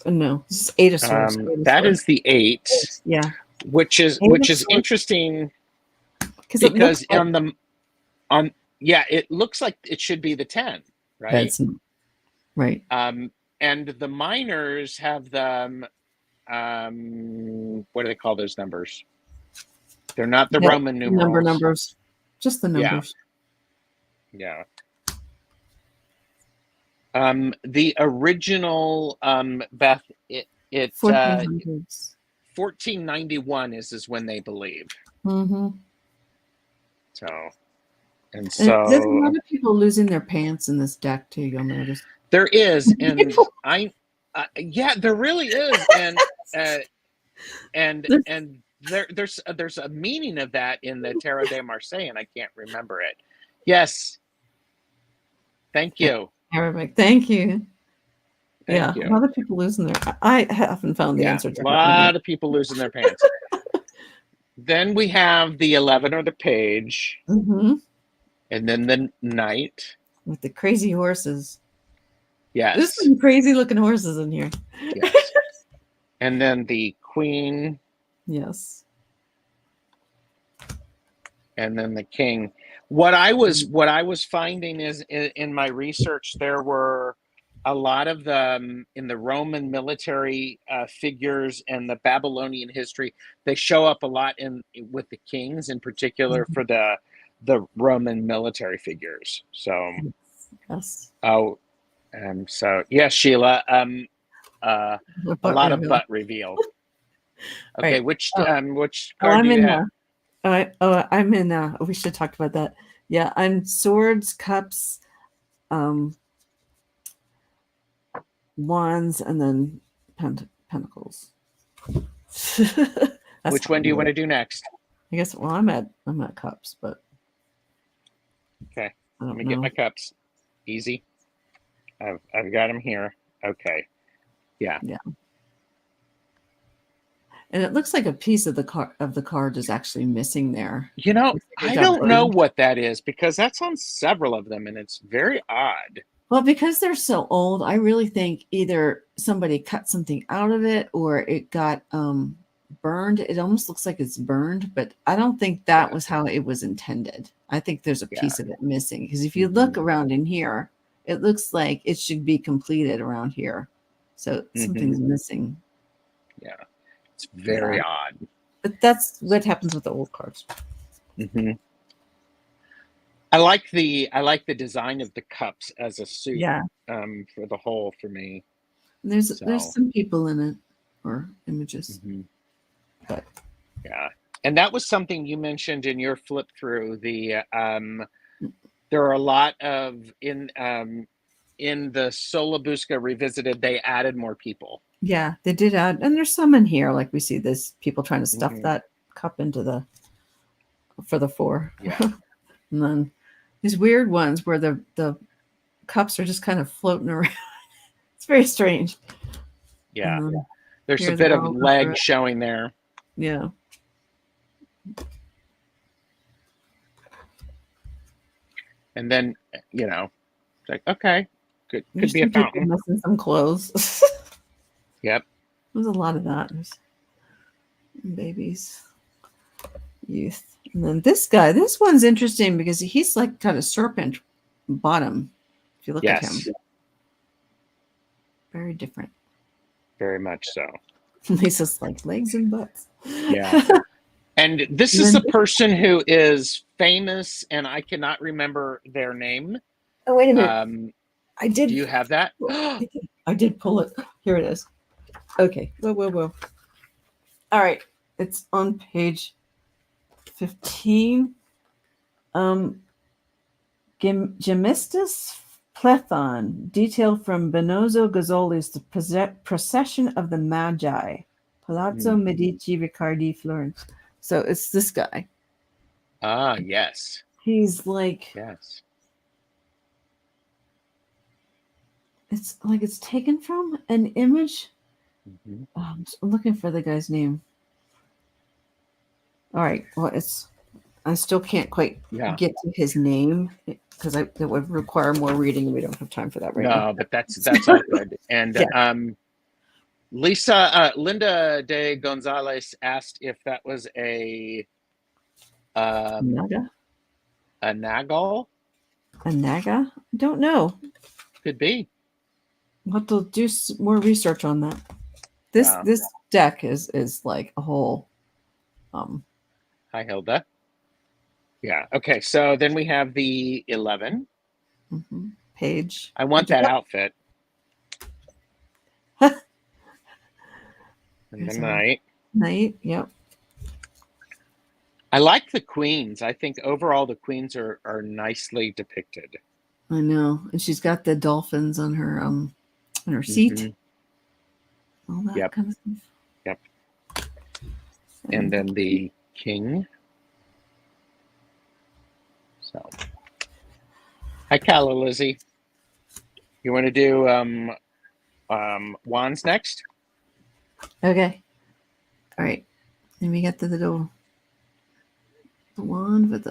No, this is 8 of swords. That is the 8. Yeah. Which is interesting because it looks like it should be the 10, right? That's right. And the minors have them. What do they call those numbers? They're not the Roman numerals. Numbers, just the numbers. Yeah. The original Beth, it 1491 is when they believe. Mm-hmm. And there's a lot of people losing their pants in this deck too. You'll notice there is, and there really is, and there's a meaning of that in the Tarot de Marseille, and I can't remember it. Yes, thank you. Arabic, thank you. Thank you. A lot of people losing their. I haven't found the answer to that. A lot of people losing their pants. Then we have the 11 or the page, and then the knight with the crazy horses. Yes, there's some crazy looking horses in here. Yes, and then the queen. Yes, and then the king. What I was finding is in my research, there were a lot of them in the Roman military figures and the Babylonian history. They show up a lot with the kings, in particular for the Roman military figures. So, yes. So yes, Sheila. A lot of butt reveal. Okay, right. Which card do you have? I'm in. We should talk about that. Yeah, I'm swords, cups, wands, and then pentacles. Which one do you want to do next? I guess. Well, I'm at cups, but okay. Let me get my cups. Easy. I've got them here. Okay. Yeah. Yeah. And it looks like a piece of the card is actually missing there. You know, I don't know what that is because that's on several of them, and it's very odd. Well, because they're so old, I really think either somebody cut something out of it or it got burned. It almost looks like it's burned, but I don't think that was how it was intended. I think there's a piece of it missing because if you look around in here, it looks like it should be completed around here. So something's missing. Yeah. It's very odd. But that's what happens with the old cards. I like the design of the cups as a suit. Yeah. For the whole for me. And there's some people in it or images. But yeah. And that was something you mentioned in your flip through. The there are a lot of in the Sola-Busca Revisited, they added more people. Yeah, they did add, and there's some in here, like we see this people trying to stuff that cup into the for the 4. Yeah. And then these weird ones where the cups are just kind of floating around. It's very strange. Yeah. And then There's a here bit they're of all leg over it. showing there. Yeah. And then, it's like, okay, could There's be a some people fountain. missing some clothes. Yep. There's a lot of that. There's babies, youth. And then this one's interesting because he's like got a serpent bottom. If you look at him, Yes. very different. Very much so. Lisa's like legs and butts. Yeah. And this And is then a person who is famous, and I cannot remember their name. oh, wait a minute. I Do did. you have that? I did pull it. Here it is. Okay. Whoa. All right. It's on page 15. Gemistus Plethon, detail from Benozzo Gozzoli's The Procession of the Magi, Palazzo Medici Riccardi, Florence. So it's this guy. Yes. He's like, Yes. it's like it's taken from an image. Mm-hmm. I'm looking for the guy's name. All right. Well, I still can't quite get to his name because that would require more reading, and we don't have time for that right now. No, but that's all good. And Yeah. Linda de Gonzalez asked if that was a Naga? a Nagal. A Naga? Don't know. Could be. We'll have to do more research on that. This deck is like a whole. Hi, Hilda. Yeah. Okay. So then we have the 11 page. I want that outfit. And the Knight. Knight. Yep. I like the queens. I think overall the queens are nicely depicted. I know, and she's got the dolphins on her seat. All that kind of stuff. Yep. And then the king. So, hi, Calla Lizzie. You want to do wands next? Okay. All right. Then we get to the wand with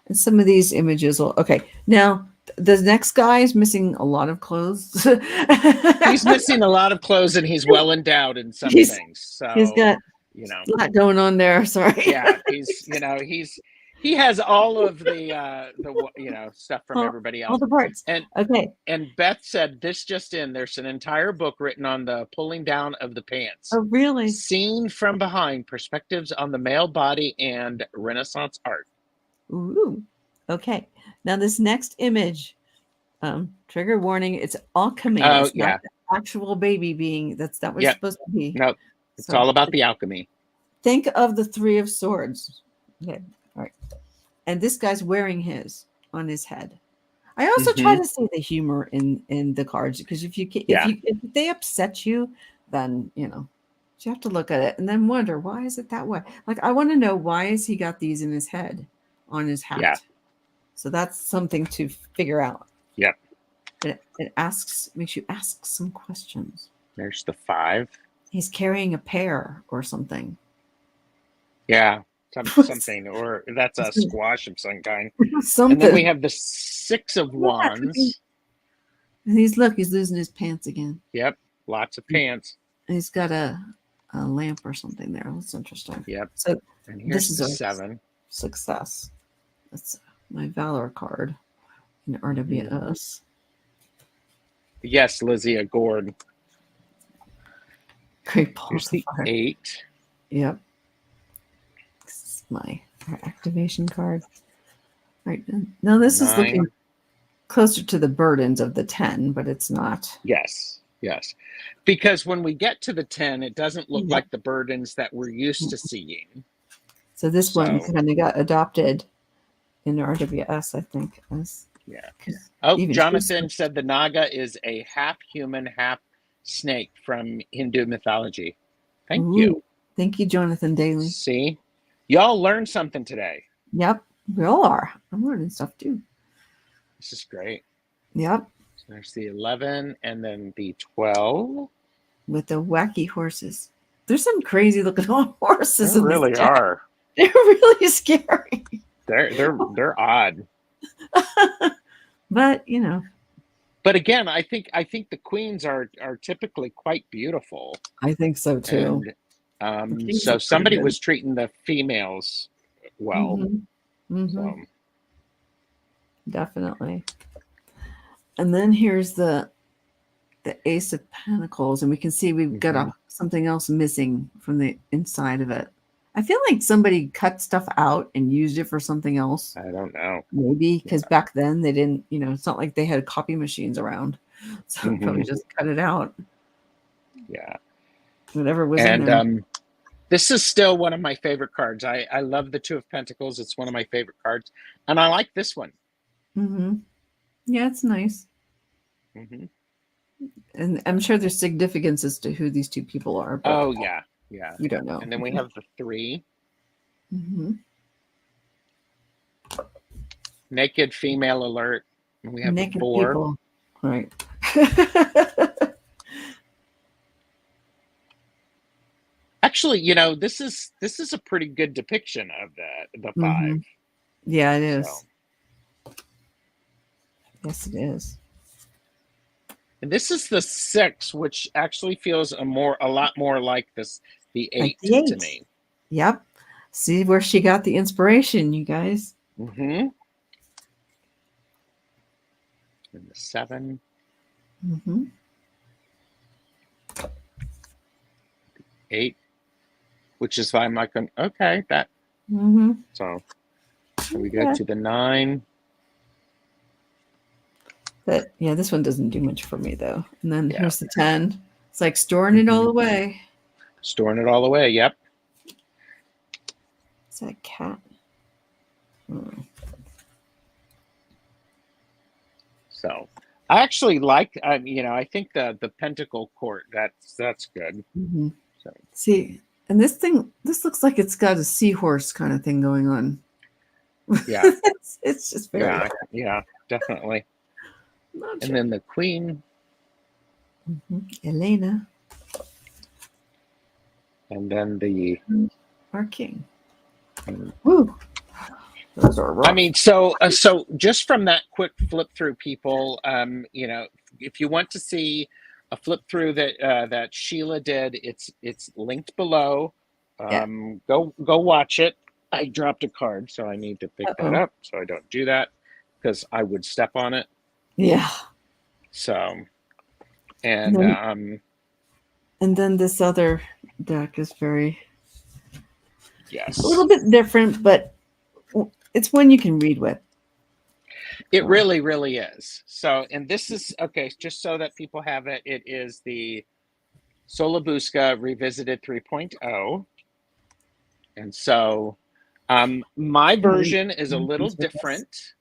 and some of these images will. Okay. Now the next guy is missing a lot of clothes. He's missing a lot of clothes, and he's well endowed in some things. So he's got a lot going on there. Sorry. Yeah, he has all of the stuff from everybody else. All the parts. And And Beth said this just in. There's an entire book written on the pulling down of the pants. Oh, really? Seen from behind, perspectives on the male body and Renaissance art. Ooh. Okay. Now this next image, trigger warning. It's alchemy. Oh, it's not the actual baby being. That's not what it's supposed to be. No, it's all about the alchemy. Think of the 3 of Swords. Okay. All right. And this guy's wearing his on his head. I also try to see the humor in the cards because if they upset you, then you have to look at it and then wonder why is it that way. Like I want to know why has he got these in his head on his hat. Yeah. So that's something to figure out. Yep. It makes you ask some questions. There's the 5. He's carrying a pear or something. Yeah. Something, or that's a squash of some kind. Something. And then we have the 6 of wands. And he's losing his pants again. Yep, lots of pants. And he's got a lamp or something there. That's interesting. Yep. So and here's the 7. Success. That's my Valor card in RWS. Yes, Lizzie, a gourd. Great Here's the 8. Yep. My activation card. All right. Now this 9. is looking closer to the burdens of the 10, but it's not. Yes. Because when we get to the 10, it doesn't look like the burdens that we're used to seeing. So this one kind of got adopted in RWS, I think. Jonathan said the Naga is a half human, half snake from Hindu mythology. Thank you. Thank you, Jonathan Daly. See? Y'all learned something today. Yep, we all are. I'm learning stuff too. This is great. Yep, So there's the 11 and then the 12. with the wacky horses. There's some crazy looking horses There in this really deck. are. They're really scary. They're odd. But you know, But again, I think the queens are typically quite beautiful. I think so too. And The kings so look pretty somebody good. was treating the females well. Mm-hmm. So Definitely. And then here's the Ace of Pentacles, and we can see we've got mhm. something else missing from the inside of it. I feel like somebody cut stuff out and used it for something else. I don't know. Maybe because Yeah. back then they didn't, it's not like they had copy machines around. So probably hmm just cut it out. Yeah. Whatever was in And there. this is still one of my favorite cards. I love the Two of Pentacles. It's one of my favorite cards. And I like this one. Mm-hmm. Yeah, it's nice. hmm And I'm sure there's significance as to who these two people are, but Oh, yeah. Yeah. we don't know. And then we have the 3. Mm-hmm. Naked female alert. And we have the Naked 4. people. Right. Actually, this is a pretty good depiction of the 5. Mm-hmm. Yeah, it So, is. Yes, it is. and this is the 6, which actually feels a lot more like the Like 8 the to 8. me. Yep. See where she got the inspiration, you guys. hmm And the 7, Mm-hmm. 8, which is why I'm like, okay, that. Mm-hmm. So we go Yeah. to the 9. But yeah, this one doesn't do much for me though. And then Yeah. here's the 10. It's like storing it all Mhm. away. Storing it all away. Yep. Is that a cat? Hmm. So I actually like, I think the Pentacle Court. That's good. Mm-hmm. So See, and this looks like it's got a seahorse kind of thing going on. yeah, it's just very yeah, definitely. not And sure. then the Queen, Elena, and then the. our king. Woo. Those are rough. I mean, so just from that quick flip through, people, if you want to see a flip through that Sheila did, it's linked below. Yeah. Go watch it. I dropped a card, so I need to pick that Uh-oh. up so I don't do that because I would step on it. Yeah. So, And then this other deck is a yes, little bit different, but it's one you can read with. it really, really is. So, and this is okay, just so that people have it. It is the Sola-Busca Revisited 3.0. And so my version is a little different.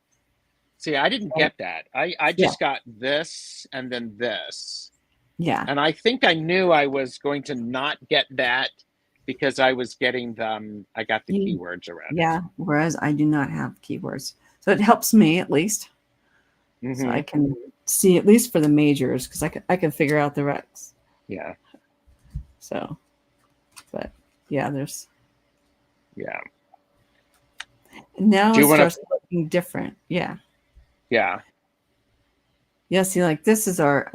See, I didn't get that. I just got this and then this. Yeah. And I think I knew I was going to not get that because I was getting I got the keywords around it. Yeah. Whereas I do not have keywords. So it helps me at least. Mm-hmm. So I can see at least for the majors because I can figure out the recs. Yeah. So, but yeah, there's. Yeah. Now it starts looking different. Yeah. Yeah. Yeah. See, like this is our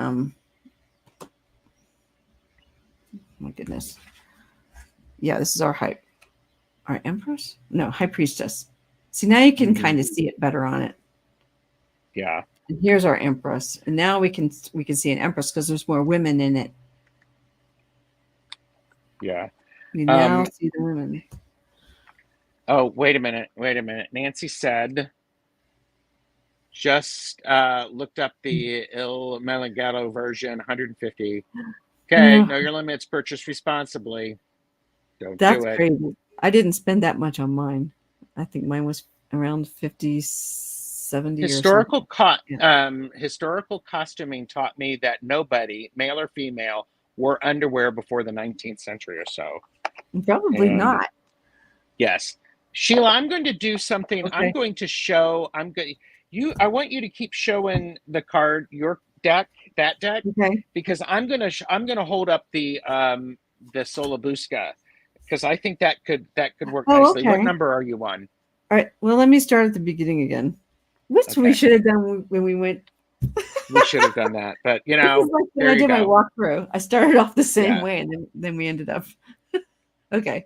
my goodness. Yeah, this is our empress? No, high priestess. See, now you can kind of see it better on it. Yeah. And here's our empress. And now we can see an empress because there's more women in it. Yeah. You now see the women. Oh, wait a minute. Nancy said just looked up the Il Melangato version 150. Okay, know your limits, purchase responsibly. Don't That's do it. crazy. I didn't spend that much on mine. I think mine was around 50, 70 historical or something. Historical costuming taught me that nobody, male or female, wore underwear before the 19th century or so. Probably not. Yes. Sheila, I'm going to do something. I'm Okay. going to show, I'm going I want you to keep showing the card, your deck, that deck, Okay. because I'm going to hold up the Sola-Busca because I think that could work Oh, nicely. What okay. number are you on? All right. Well, let me start at the beginning again. Which we Okay. should have done when we went. We should have done that, but This is like when there I you did my go. walkthrough. I started off the same Yeah. way, and then we ended up. Okay.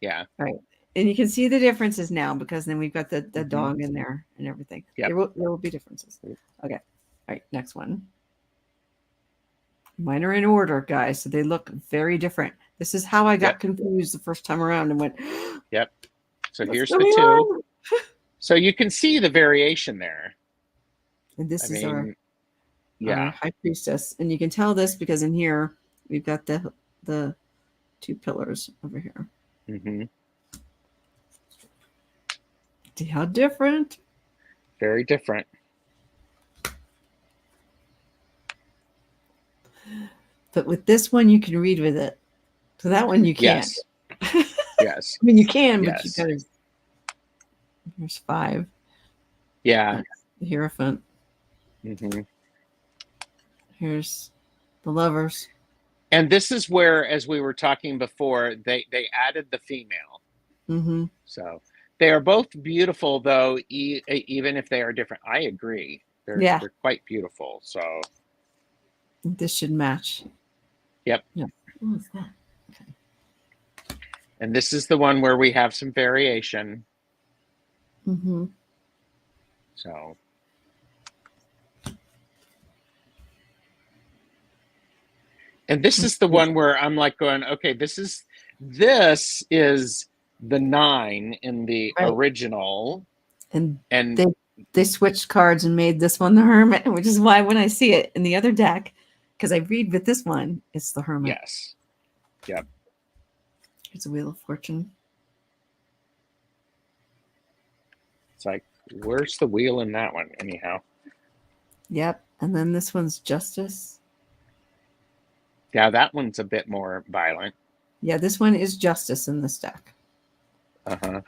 Yeah. All right. And you can see the differences now because then we've got the Hmm. dog in there and everything. Yep. There will be differences. Okay. All right. Next one. Mine are in order, guys, so they look very different. This is how I Yep. got confused the first time around and went, Yep. So "What's here's the going two. on?" So you can see the variation there. And I this is mean, our yeah. high priestess, and you can tell this because in here we've got the two pillars over here. Hmm. See how different? Very different. But with this one, you can read with it. So that one you can't. Yes. I Yes. mean, you can, but you Yes. gotta. Here's 5. Yeah. That's the Hierophant. Hmm. Here's the Lovers. And this is where, as we were talking before, they added the female. Mm-hmm. So they are both beautiful, though, even if they are different. I agree. Yeah, They're quite beautiful. So, this should match. yep. Yeah. What was that? Okay. And this is the one where we have some variation. Mm-hmm. So, and this is the one where I'm like going, okay, this is the 9 in the Right. original, And and they switched cards and made this one the Hermit, which is why when I see it in the other deck, because I read with this one, it's the Hermit. yes, yep. It's a Wheel of Fortune. It's like, where's the wheel in that one, anyhow? Yep. And then this one's Justice. Yeah, that one's a bit more violent. Yeah, this one is Justice in this deck. Uh-huh.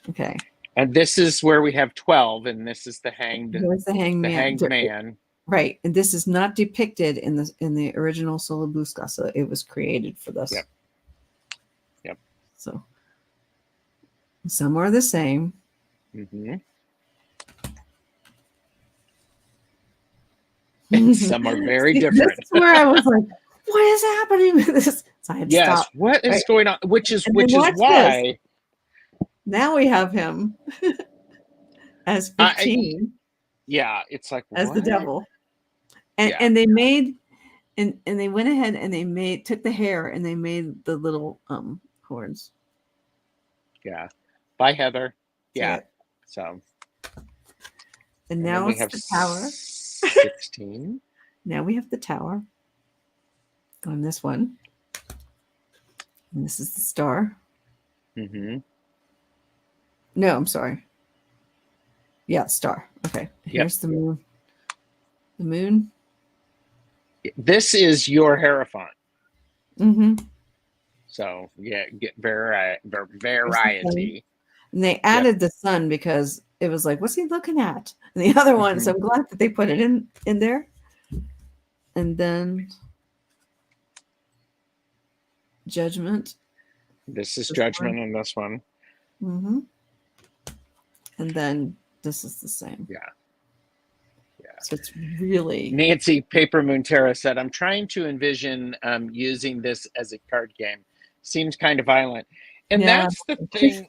Okay. And this is where we have 12, and this is the Here's the Hangman. hanged man. Right. And this is not depicted in the original Sola-Busca, so it was created for this. Yep. Yep. So some are the same. Mm-hmm. And some are very different. This is where I was like, what is happening with this? So I had to Yes, stop. what is Right. going on? Which is Watch why this. Now we have him as 15 yeah, it's like, as the what? devil. And Yeah. and they made and they went ahead and they took the hair and they made the little horns. Yeah. Bye, Heather. Yeah. Yeah. So And and now then we it's have the tower. 16. Now we have the tower on this one. And this is the star. Mm-hmm. No, I'm sorry. Yeah, star. Okay. Yep. Here's the moon. The moon. This is your Hierophant. Mm-hmm. So yeah, get variety. And they added the sun because it was like, what's he looking at? And the other one, so I'm glad that they put it in there. And then Judgment. This is Judgment in this one. Mm-hmm. And then this is the same. Yeah. Yeah. So it's really Nancy Paper Moon Terra said, I'm trying to envision using this as a card game. Seems kind of violent. And that's the thing,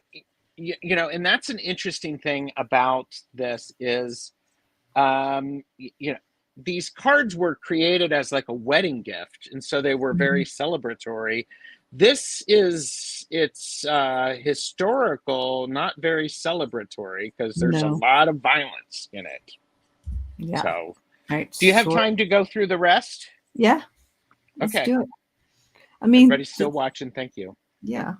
you know, and that's an interesting thing about this is, you know, these cards were created as like a wedding gift. And so they were very celebratory. This is, it's historical, not very celebratory because there's a lot of violence in it. Yeah. So, right. Do you have time to go through the rest? Yeah. Let's Okay. do it. I mean, everybody's still watching. Thank you. Yeah.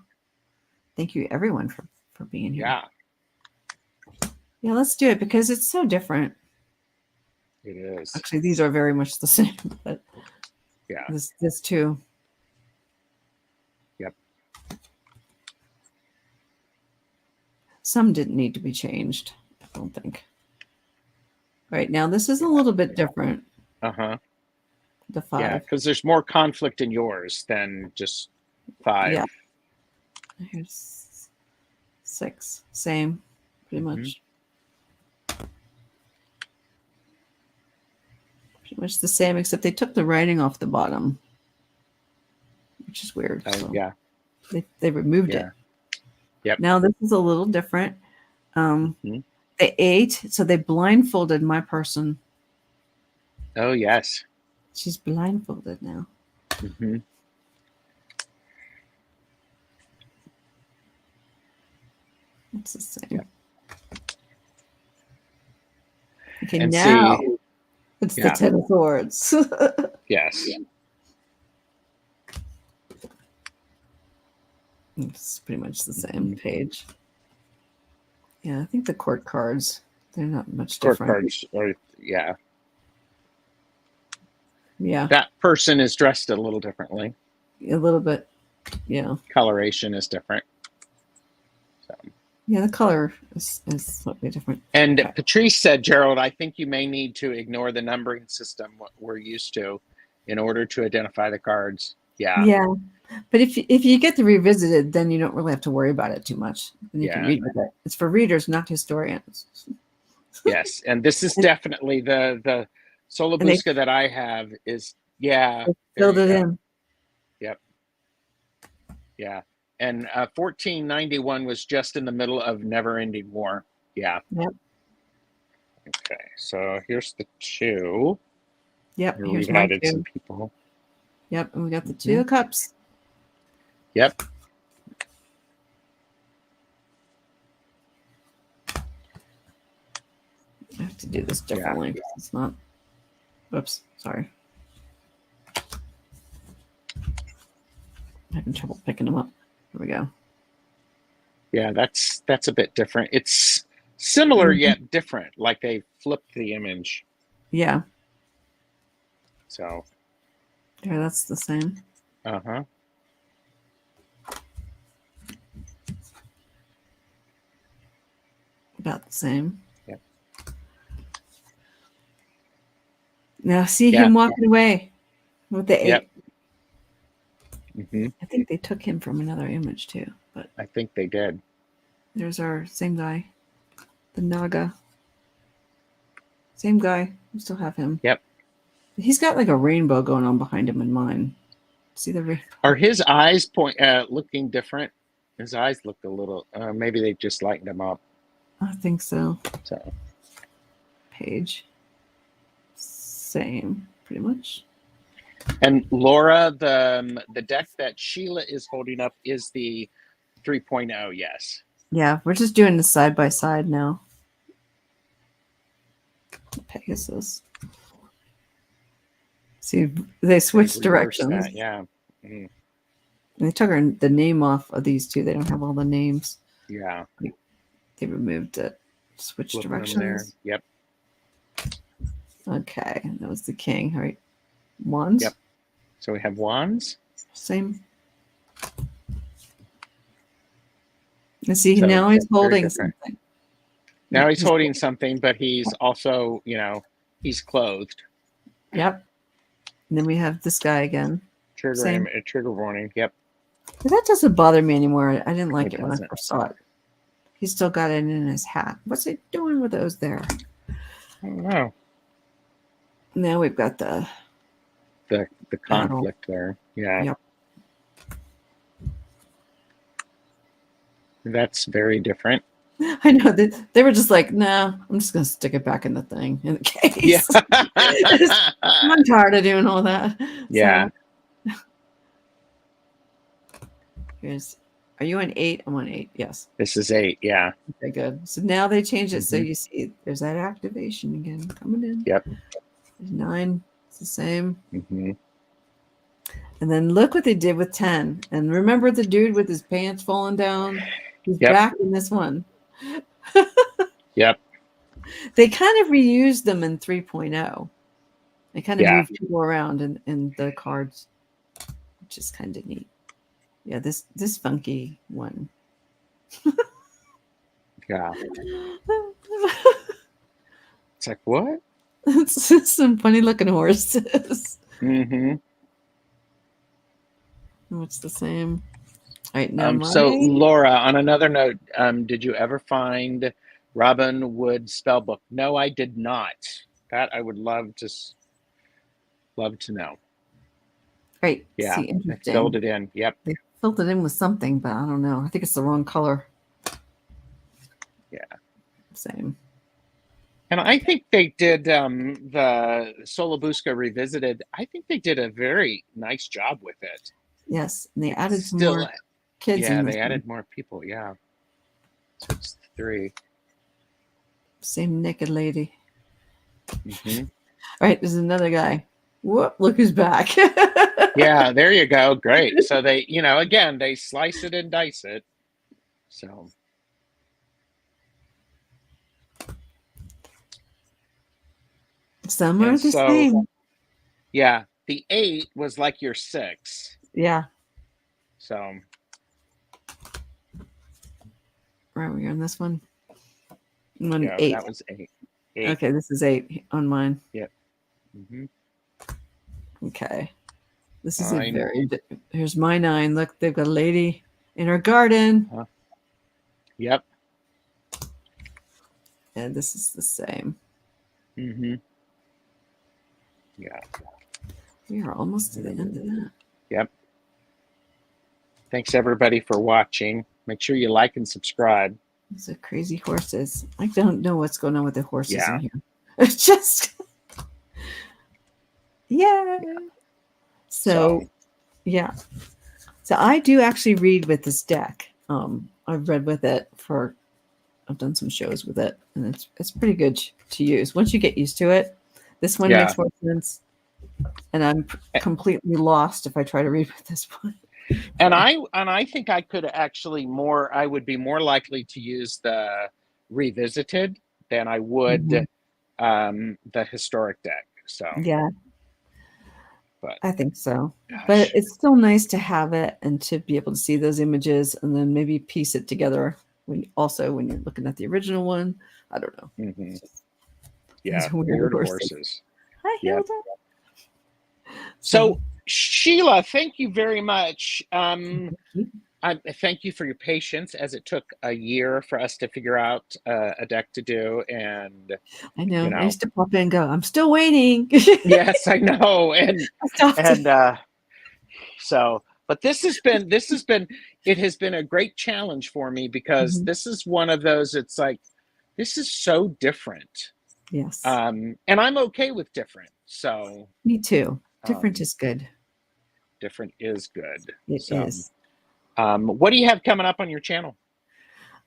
Thank you, everyone, for being here. Yeah. Yeah, let's do it because it's so different. It is. Actually, these are very much the same, but yeah. This too. Yep. some didn't need to be changed. I don't think. Right now, this is a little bit different. Uh-huh. The Yeah, 5. because there's more conflict in yours than just 5. Yeah. Here's 6. Same, pretty much. Pretty much the same, except they took the writing off the bottom, which is weird. So Yeah. they removed it. Yep. Now this is a little different. Mm-hmm. The 8, so they blindfolded my person. Oh, yes. She's blindfolded now. Mm-hmm. It's the same. Yep. Okay, and now see, it's the 10 of Swords. Yes. It's pretty much the same page. Yeah, I think the court cards, they're not much Court different. cards are, yeah. Yeah. That person is dressed a little differently. A little bit. Yeah. Coloration is different. So. Yeah, the color is slightly different. And okay. Patrice said, Gerald, I think you may need to ignore the numbering system what we're used to in order to identify the cards. Yeah. Yeah. But if you get the revisited, then you don't really have to worry about it too much. And you can read with it. It's for readers, not historians. Yes. And this is definitely the Sola-Busca that I have is, yeah. Filled it in. Yep. Yeah. And 1491 was just in the middle of never-ending war. Yeah. Yep. Okay. So here's the 2. Yep. Here Here's we've added some people. Yep. And we got the 2 of Cups. Yep. I have to do this differently. Yeah. It's not. Whoops. Sorry. I'm having trouble picking them up. Here we go. Yeah, that's a bit different. It's similar yet different. Like they flipped the image. Yeah. So. Yeah, that's the same. Uh-huh. About the same. Yep. Now see him walking away with the 8. Yep. Mm-hmm. I think they took him from another image too, but I think they did. There's our same guy, the Naga. Same guy. We still have him. Yep. He's got like a rainbow going on behind him in mine. See the rainbow? Are his eyes looking different? His eyes looked a little. Maybe they just lightened him up. I think so. So. Page. Same, pretty much. And Laura, the deck that Sheila is holding up is the 3.0. Yes. Yeah, we're just doing the side by side now. Pegasus. See, they switched directions. That, yeah. Mm. They took the name off of these 2. They don't have all the names. Yeah. They removed it. Switch directions. There. Yep. Okay, that was the king, right? Wands. Yep. So we have wands. Same. And see, so now he's holding something. Now he's holding something, but he's also, he's clothed. Yep. And then we have this guy again. Trigger warning. Yep. But that doesn't bother me anymore. I didn't like it when I first saw it. He's still got it in his hat. What's he doing with those there? I don't know. Now we've got the conflict there. Yeah. Yep. That's very different. I know that they were just like, no, I'm just going to stick it back in the thing, in the case. Yeah. I'm tired of doing all that. Yeah. So, are you on 8? I'm on 8. Yes. This is 8. Yeah. Okay, good. So now they changed it. So you see there's that activation again coming in. Yep. There's 9. It's the same. Mm-hmm. And then look what they did with 10. And remember the dude with his pants falling down? He's back in this one. Yep. They kind of reused them in 3.0. They kind of moved people around in the cards, which is kind of neat. Yeah, this funky one. Yeah. It's like, what? It's just some funny looking horses. Mm-hmm. It's the same. All right, now So my Laura, on another note, did you ever find Robin Wood spell book? No, I did not. That I would love to know. right. Yeah, See, I filled interesting. it in. Yep. They filled it in with something, but I don't know. I think it's the wrong color. Yeah. Same. And I think they did the Sola-Busca Revisited. I think they did a very nice job with it. Yes, and they It's added some still, more kids yeah, in this they one. added more people. Yeah. So it's three. Same naked lady. Mm-hmm. All right, there's another guy. Whoop! Look who's back. Yeah, there you go. Great. So they, again, they slice it and dice it. So, Some are and the so, same. yeah, the 8 was like your 6. Yeah. So, Where are we on this one? One yeah, 8. that was 8. 8. Okay, this is 8 on mine. Yep. Mm-hmm. Okay. This is a 9. very. Here's my 9. Look, they've got a lady in her garden. Yep. And this is the same. Mm-hmm. Yeah. We are almost to the end of that. Yep. Thanks everybody for watching. Make sure you like and subscribe. These are crazy horses. I don't know what's going on with the horses in Yeah. here. It's just. Yeah. So, yeah. So I do actually read with this deck. I've read with it for. I've done some shows with it, and it's pretty good to use. Once you get used to it, this one Yeah. makes more sense. And I'm completely lost if I try to read with this one. And I think I could actually I would be more likely to use the Revisited than I would the historic deck. So Yeah, but I think so. gosh. But it's still nice to have it and to be able to see those images and then maybe piece it together when you're looking at the original one. I don't know. Mm-hmm. Those Yeah, weird weird horses. horses. Hi, Yep. Hilda. So Sheila, thank you very much. Thank you. I thank you for your patience, as it took a year for us to figure out a deck to do, and I know. I used to pop in and go, I'm still waiting. yes, I know, and I so, but this has been a great challenge for me because this is one of those. It's like this is so different. Yes. And I'm okay with different. So me too. Different is good. Different is good. It is. What do you have coming up on your channel?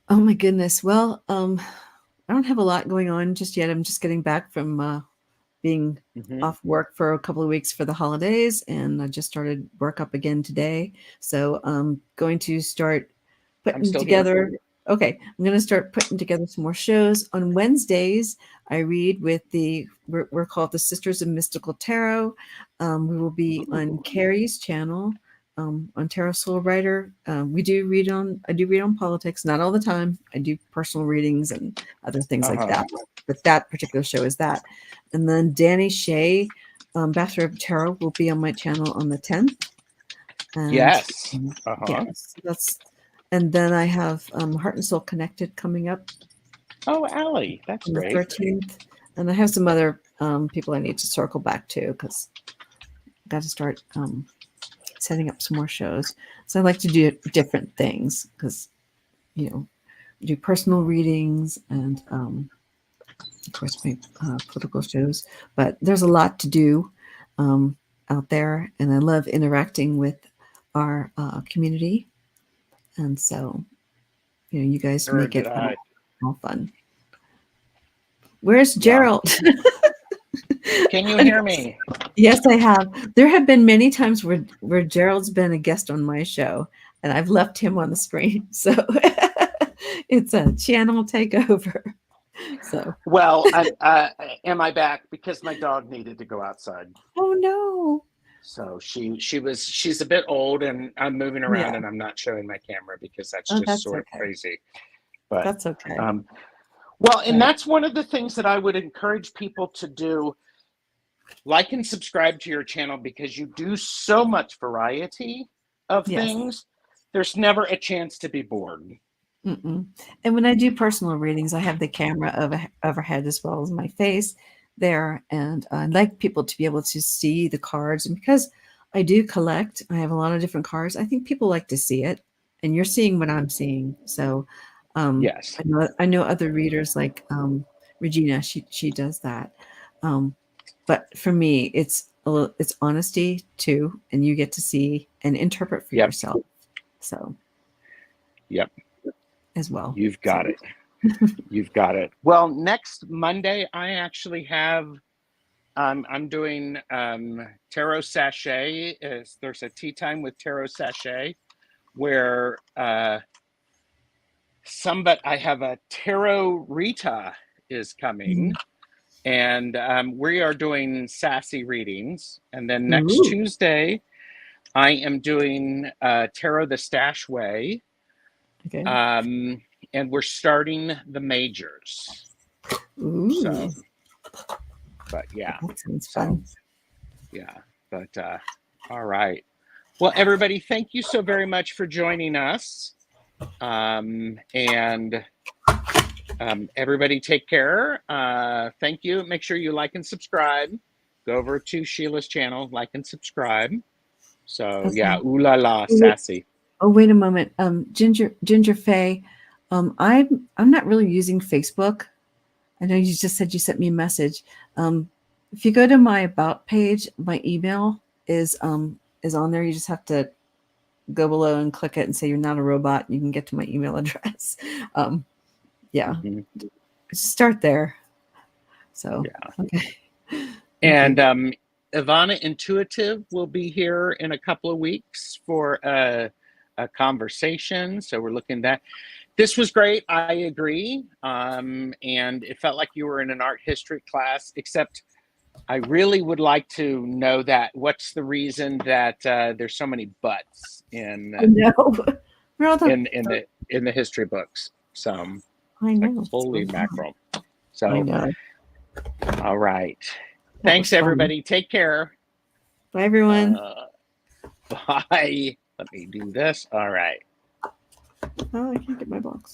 Oh my goodness. Well, I don't have a lot going on just yet. I'm just getting back from being off work for a couple of weeks for the holidays, and I just started work up again today. So I'm going to start putting together. Okay, I'm going to start putting together some more shows. On Wednesdays, I read with we're called the Sisters of Mystical Tarot. We will be on Carrie's channel, on Tarot Soul Writer. I do read on politics, not all the time. I do personal readings and other things like that. But that particular show is that. And then Danny Shea, Bachelor of Tarot, will be on my channel on the 10th. And yes. Yes, that's. And then I have Heart and Soul Connected coming up. Oh, Allie, that's on the great. 13th. And I have some other people I need to circle back to because I've got to start setting up some more shows. So I like to do different things because, do personal readings and, of course, my political shows. But there's a lot to do out there, and I love interacting with our community. And so, you guys make it all fun. Where's Gerald? Can you hear me? Yes, I have. There have been many times where Gerald's been a guest on my show, and I've left him on the screen. So it's a channel takeover. So well, am I back because my dog needed to go outside? Oh no! So she's a bit old, and I'm moving around, and I'm not showing my camera because that's just sort of crazy. But That's okay. well, and that's one of the things that I would encourage people to do. Like and subscribe to your channel because you do so much variety of Yes. things. There's never a chance to be bored. Mm-mm. And when I do personal readings, I have the camera overhead as well as my face there. And I'd like people to be able to see the cards. And because I do collect, I have a lot of different cards. I think people like to see it. And you're seeing what I'm seeing. So Yes. I know other readers like Regina, she does that. Um, but for me, it's honesty too. And you get to see and interpret for Yep. yourself. So Yep. as well. You've So. got it. You've got it. Well, next Monday, I actually have, I'm doing Tarot Sachet. There's a tea time with Tarot Sachet where I have a Tarot Rita is coming. And we are doing sassy readings. And then next Ooh. Tuesday, I am doing Tarot the Stash Way. Okay. And we're starting the majors. Ooh. So, but yeah. That sounds So, fun. yeah. But all right. Well, everybody, thank you so very much for joining us. And everybody take care. Thank you. Make sure you like and subscribe. Go over to Sheilah's channel, like and subscribe. So Okay. yeah, ooh la la, Oh, sassy. wait a moment. Ginger Faye, I'm not really using Facebook. I know you just said you sent me a message. If you go to my about page, my email is on there. You just have to go below and click it and say you're not a robot. You can get to my email address. Yeah. Mm-hmm. Start there. So yeah. okay. And Ivana Intuitive will be here in a couple of weeks for a conversation. So we're looking at that. This was great. I agree. And it felt like you were in an art history class, except I really would like to know that what's the reason that there's so many butts in I know. in the history books. So I know. like, holy mackerel. So I know. all right. That Thanks was fun. everybody. Take care. Bye everyone. Bye. Let me do this. All right. Oh, I can't get my box.